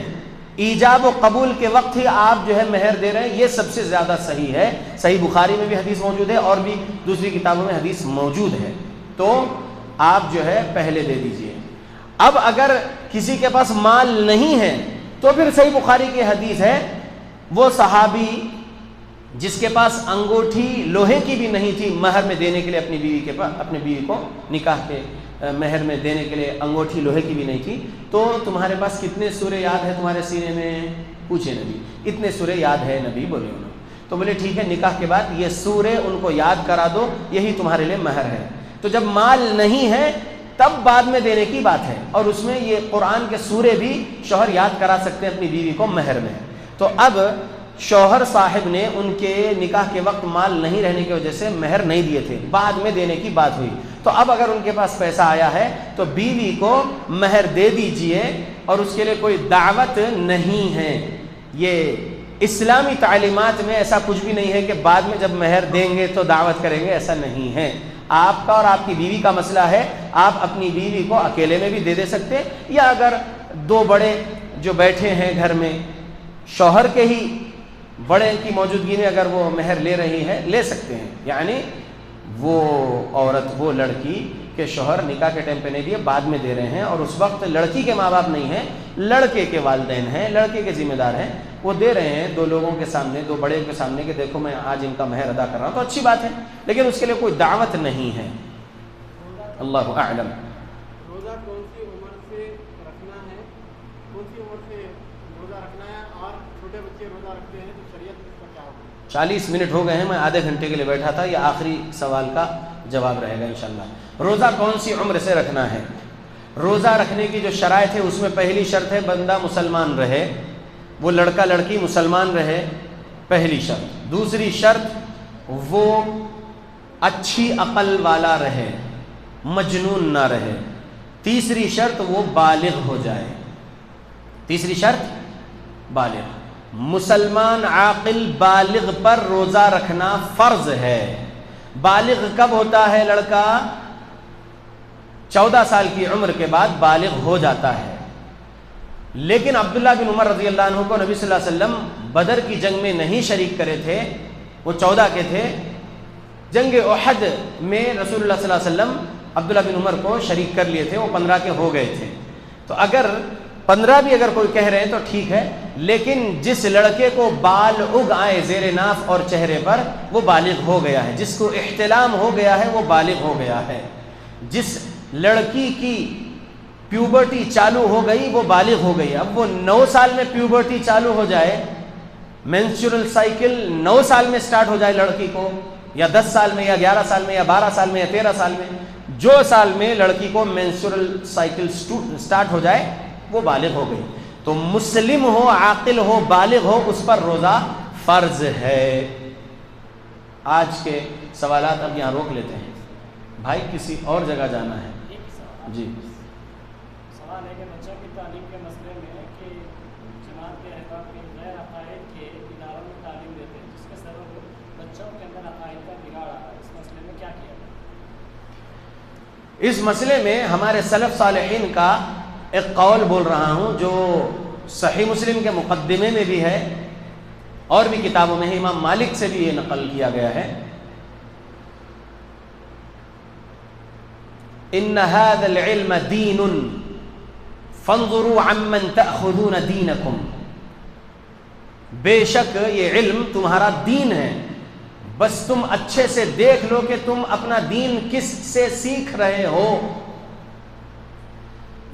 ایجاب و قبول کے وقت ہی آپ جو ہے مہر دے رہے ہیں، یہ سب سے زیادہ صحیح ہے. صحیح بخاری میں بھی حدیث موجود ہے اور بھی دوسری کتابوں میں حدیث موجود ہے. تو آپ جو ہے پہلے دے دیجئے. اب اگر کسی کے پاس مال نہیں ہے تو پھر صحیح بخاری کی حدیث ہے، وہ صحابی جس کے پاس انگوٹھی لوہے کی بھی نہیں تھی مہر میں دینے کے لیے اپنی بیوی کے پاس، اپنی بیوی کو نکاح کے مہر میں دینے کے لیے انگوٹھی لوہے کی بھی نہیں تھی، تو تمہارے پاس کتنے سورے یاد ہے تمہارے سینے میں؟ پوچھے نبی، اتنے سورے یاد ہے نبی، بولے انہوں نے۔ تو بولے ٹھیک ہے، نکاح کے بعد یہ سورے ان کو یاد کرا دو، یہی تمہارے لیے مہر ہے۔ تو جب مال نہیں ہے تب بعد میں دینے کی بات ہے، اور اس میں یہ قرآن کے سورے بھی شوہر یاد کرا سکتے ہیں اپنی بیوی کو مہر میں۔ تو اب شوہر صاحب نے ان کے نکاح کے وقت مال نہیں رہنے کی وجہ سے مہر نہیں دیے تھے، بعد میں دینے کی بات ہوئی، تو اب اگر ان کے پاس پیسہ آیا ہے تو بیوی کو مہر دے دیجئے، اور اس کے لیے کوئی دعوت نہیں ہے۔ یہ اسلامی تعلیمات میں ایسا کچھ بھی نہیں ہے کہ بعد میں جب مہر دیں گے تو دعوت کریں گے، ایسا نہیں ہے۔ آپ کا اور آپ کی بیوی کا مسئلہ ہے، آپ اپنی بیوی کو اکیلے میں بھی دے سکتے ہیں، یا اگر دو بڑے جو بیٹھے ہیں گھر میں، شوہر کے ہی بڑے کی موجودگی میں اگر وہ مہر لے رہی ہے لے سکتے ہیں، یعنی وہ عورت، وہ لڑکی کہ شوہر نکاح کے ٹائم پہ نہیں دیے، بعد میں دے رہے ہیں، اور اس وقت لڑکی کے ماں باپ نہیں ہیں، لڑکے کے والدین ہیں، لڑکے کے ذمہ دار ہیں، وہ دے رہے ہیں دو لوگوں کے سامنے، دو بڑے کے سامنے کہ دیکھو میں آج ان کا مہر ادا کر رہا ہوں، تو اچھی بات ہے، لیکن اس کے لیے کوئی دعوت نہیں ہے۔ اللہ اعلم۔ روزہ کون سی عمر سے رکھنا ہے، کون سی عمر سے روزہ رکھنا ہے، اور چھوٹے بچے روزہ رکھتے ہیں تو شریعت اس کا کیا ہوگا؟ 40 منٹ ہو گئے ہیں، میں آدھے گھنٹے کے لیے بیٹھا تھا، یہ آخری سوال کا جواب رہے گا انشاءاللہ۔ روزہ کون سی عمر سے رکھنا ہے؟ روزہ رکھنے کی جو شرائط ہے اس میں پہلی شرط ہے بندہ مسلمان رہے، وہ لڑکا لڑکی مسلمان رہے، پہلی شرط۔ دوسری شرط وہ اچھی عقل والا رہے، مجنون نہ رہے۔ تیسری شرط وہ بالغ ہو جائے، تیسری شرط بالغ۔ مسلمان عاقل بالغ پر روزہ رکھنا فرض ہے۔ بالغ کب ہوتا ہے لڑکا؟ 14 سال کی عمر کے بعد بالغ ہو جاتا ہے۔ لیکن عبداللہ بن عمر رضی اللہ عنہ کو نبی صلی اللہ علیہ وسلم بدر کی جنگ میں نہیں شریک کرے تھے، وہ 14 کے تھے۔ جنگ احد میں رسول اللہ صلی اللہ علیہ وسلم عبداللہ بن عمر کو شریک کر لیے تھے، وہ 15 کے ہو گئے تھے۔ تو اگر 15 بھی اگر کوئی کہہ رہے ہیں تو ٹھیک ہے، لیکن جس لڑکے کو بال اگ آئے زیر ناف اور چہرے پر وہ بالغ ہو گیا ہے، جس کو احتلام ہو گیا ہے وہ بالغ ہو گیا ہے۔ جس لڑکی کی پیوبرٹی چالو ہو گئی وہ بالغ ہو گئی۔ اب وہ 9 سال میں پیوبرٹی چالو ہو جائے، مینسچورل سائیکل 9 سال میں سٹارٹ ہو جائے لڑکی کو، یا 10 سال میں، یا 11 سال میں، یا 12 سال میں، یا 13 سال میں، جو سال میں لڑکی کو مینسچورل سائیکل سٹارٹ ہو جائے وہ بالغ ہو گئی۔ تو مسلم ہو، عاقل ہو، بالغ ہو، اس پر روزہ فرض ہے۔ آج کے سوالات اب یہاں روک لیتے ہیں، بھائی کسی اور جگہ جانا ہے۔ جی سوال ہے کہ بچوں کی تعلیم کے مسئلے میں کہ جماعت کے احباب کے غیر عقائد کے اداروں میں تعلیم دیتے ہیں، جس کے سبب بچوں کے اندر عقائد کا بگاڑ آ رہا ہے، اس مسئلے میں کیا کیا جائے؟ اس مسئلے میں ہمارے سلف صالحین کا ایک قول بول رہا ہوں جو صحیح مسلم کے مقدمے میں بھی ہے اور بھی کتابوں میں ہے، امام مالک سے بھی یہ نقل کیا گیا ہے۔ ان هذا العلم دین فانظروا عمن تأخذون دینکم، بے شک یہ علم تمہارا دین ہے، بس تم اچھے سے دیکھ لو کہ تم اپنا دین کس سے سیکھ رہے ہو۔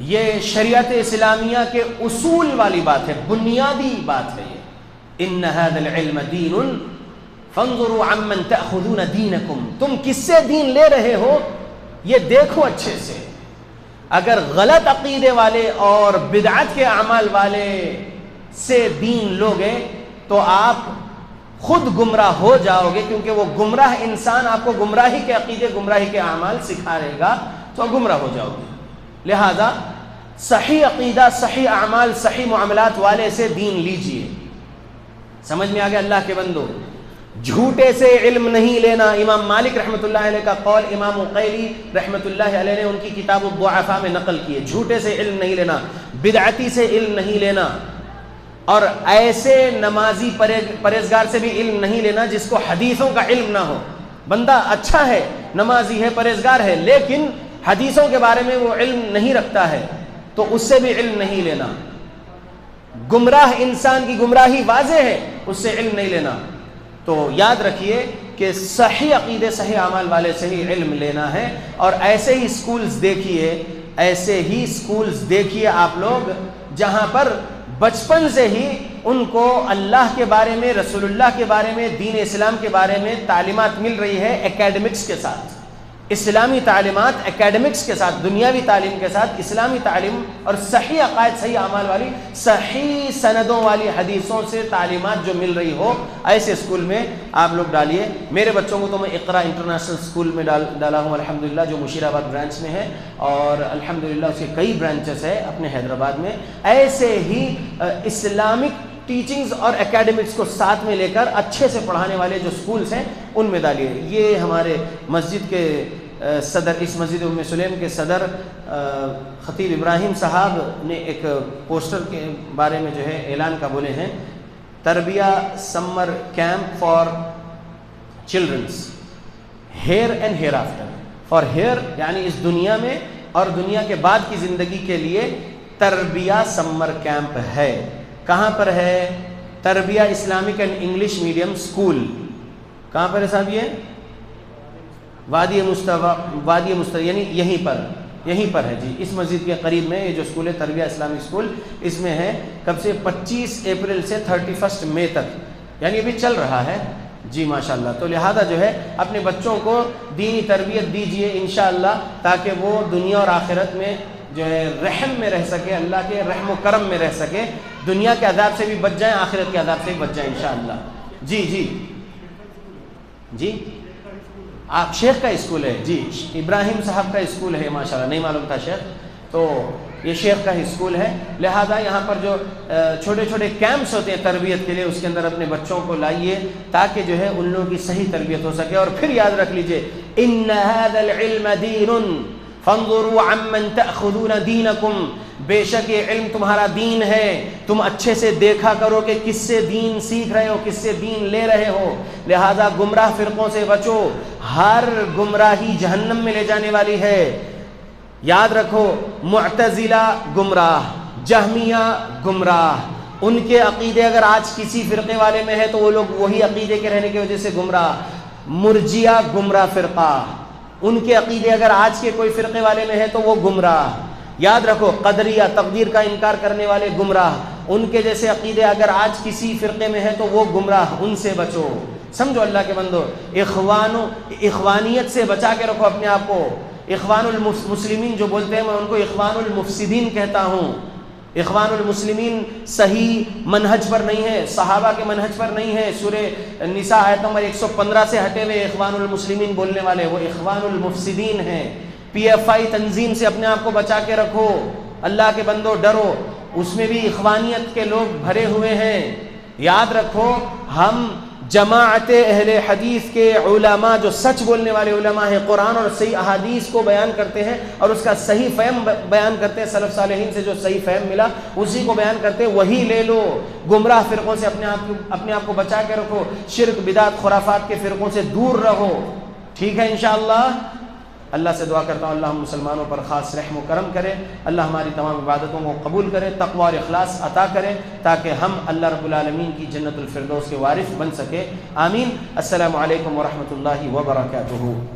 یہ شریعت اسلامیہ کے اصول والی بات ہے، بنیادی بات ہے یہ۔ ان هذا العلم دین فانظروا عمن تأخذون دینکم، تم کس سے دین لے رہے ہو یہ دیکھو اچھے سے۔ اگر غلط عقیدے والے اور بدعت کے اعمال والے سے دین لوگے تو آپ خود گمراہ ہو جاؤ گے، کیونکہ وہ گمراہ انسان آپ کو گمراہی کے عقیدے، گمراہی کے اعمال سکھا رہے گا تو گمراہ ہو جاؤ گے۔ لہذا صحیح عقیدہ، صحیح اعمال، صحیح معاملات والے سے دین لیجئے۔ سمجھ میں آ گیا اللہ کے بندو؟ جھوٹے سے علم نہیں لینا۔ امام مالک رحمۃ اللہ علیہ کا قول امام عقیلی رحمۃ اللہ علیہ نے ان کی کتاب الضعفاء میں نقل کیے۔ جھوٹے سے علم نہیں لینا، بدعتی سے علم نہیں لینا، اور ایسے نمازی پرہیزگار سے بھی علم نہیں لینا جس کو حدیثوں کا علم نہ ہو۔ بندہ اچھا ہے، نمازی ہے، پرہیزگار ہے، لیکن حدیثوں کے بارے میں وہ علم نہیں رکھتا ہے تو اس سے بھی علم نہیں لینا۔ گمراہ انسان کی گمراہی واضح ہے، اس سے علم نہیں لینا. تو یاد رکھیے کہ صحیح عقیدے صحیح اعمال والے سے ہی علم لینا ہے. اور ایسے ہی اسکولز دیکھیے آپ لوگ جہاں پر بچپن سے ہی ان کو اللہ کے بارے میں، رسول اللہ کے بارے میں، دین اسلام کے بارے میں تعلیمات مل رہی ہے اکیڈمکس کے ساتھ، اسلامی تعلیمات اکیڈمکس کے ساتھ، دنیاوی تعلیم کے ساتھ اسلامی تعلیم اور صحیح عقائد صحیح اعمال والی صحیح سندوں والی حدیثوں سے تعلیمات جو مل رہی ہو، ایسے اسکول میں آپ لوگ ڈالیے. میرے بچوں کو تو میں اقرا انٹرنیشنل اسکول میں ڈالا ہوں الحمدللہ، جو مشیرآباد برانچ میں ہے، اور الحمدللہ اس کے کئی برانچز ہے اپنے حیدرآباد میں. ایسے ہی اسلامک ٹیچنگز اور اکیڈمکس کو ساتھ میں لے کر اچھے سے پڑھانے والے جو سکولز ہیں ان میں ڈالیے. یہ ہمارے مسجد کے صدر، اس مسجد ام سلیم کے صدر خطیب ابراہیم صاحب نے ایک پوسٹر کے بارے میں جو ہے اعلان کا بولے ہیں، Tarbiyah summer camp for childrens here and hereafter. For here یعنی اس دنیا میں اور دنیا کے بعد کی زندگی کے لیے تربیہ سمر کیمپ ہے. کہاں پر ہے؟ Tarbiyah Islamic and English medium school. کہاں پر ہے صاحب؟ یہ وادی مصطفی یعنی یہیں پر ہے جی، اس مسجد کے قریب میں یہ جو اسکول ہے تربیہ اسلامک اسکول، اس میں ہے. کب سے؟ 25 اپریل سے 31 مئی تک، یعنی ابھی چل رہا ہے جی ماشاءاللہ. تو لہذا جو ہے اپنے بچوں کو دینی تربیت دیجئے انشاءاللہ، تاکہ وہ دنیا اور آخرت میں جو ہے رحم میں رہ سکے، اللہ کے رحم و کرم میں رہ سکے، دنیا کے عذاب سے بھی بچ جائیں، آخرت کے عذاب سے بھی بچ جائیں انشاءاللہ. جی آپ شیخ کا اسکول ہے جی، ابراہیم صاحب کا اسکول ہے ماشاءاللہ، نہیں معلوم تھا شیخ، تو یہ شیخ کا ہی اسکول ہے. لہذا یہاں پر جو چھوٹے چھوٹے کیمپس ہوتے ہیں تربیت کے لیے، اس کے اندر اپنے بچوں کو لائیے تاکہ جو ہے ان لوگوں کی صحیح تربیت ہو سکے. اور پھر یاد رکھ لیجئے، ان هذا العلم دین فانظروا عمن تأخذون دینکم، بے شک یہ علم تمہارا دین ہے، تم اچھے سے دیکھا کرو کہ کس سے دین سیکھ رہے ہو، کس سے دین لے رہے ہو. لہذا گمراہ فرقوں سے بچو، ہر گمراہی جہنم میں لے جانے والی ہے. یاد رکھو، معتزلہ گمراہ، جہمیہ گمراہ، ان کے عقیدے اگر آج کسی فرقے والے میں ہے تو وہ لوگ وہی عقیدے کے رہنے کی وجہ سے گمراہ. مرجیہ گمراہ فرقہ، ان کے عقیدے اگر آج کے کوئی فرقے والے میں ہے تو وہ گمراہ. یاد رکھو، قدریہ تقدیر کا انکار کرنے والے گمراہ، ان کے جیسے عقیدے اگر آج کسی فرقے میں ہے تو وہ گمراہ، ان سے بچو. سمجھو اللہ کے بندو، اخوانیت سے بچا کے رکھو اپنے آپ کو. اخوان المسلمین جو بولتے ہیں، میں ان کو اخوان المفسدین کہتا ہوں. اخوان المسلمین صحیح منہج پر نہیں ہے، صحابہ کے منہج پر نہیں ہے. سورہ نساء آیت نمبر 115 سے ہٹے ہوئے اخوان المسلمین بولنے والے وہ اخوان المفسدین ہیں. پی ایف آئی تنظیم سے اپنے آپ کو بچا کے رکھو. اللہ کے بندو ڈرو، اس میں بھی اخوانیت کے لوگ بھرے ہوئے ہیں. یاد رکھو، ہم جماعت اہل حدیث کے علماء جو سچ بولنے والے علماء ہیں، قرآن اور صحیح احادیث کو بیان کرتے ہیں اور اس کا صحیح فہم بیان کرتے ہیں. سلف صالحین سے جو صحیح فہم ملا اسی کو بیان کرتے ہیں، وہی لے لو. گمراہ فرقوں سے اپنے آپ کو بچا کے رکھو. شرک بدعت خرافات کے فرقوں سے دور رہو. ٹھیک ہے انشاءاللہ. اللہ سے دعا کرتا ہوں اللہ ہم مسلمانوں پر خاص رحم و کرم کرے، اللہ ہماری تمام عبادتوں کو قبول کرے، تقوی اور اخلاص عطا کرے تاکہ ہم اللہ رب العالمین کی جنت الفردوس کے وارث بن سکے. آمین. السلام علیکم ورحمۃ اللہ وبرکاتہ.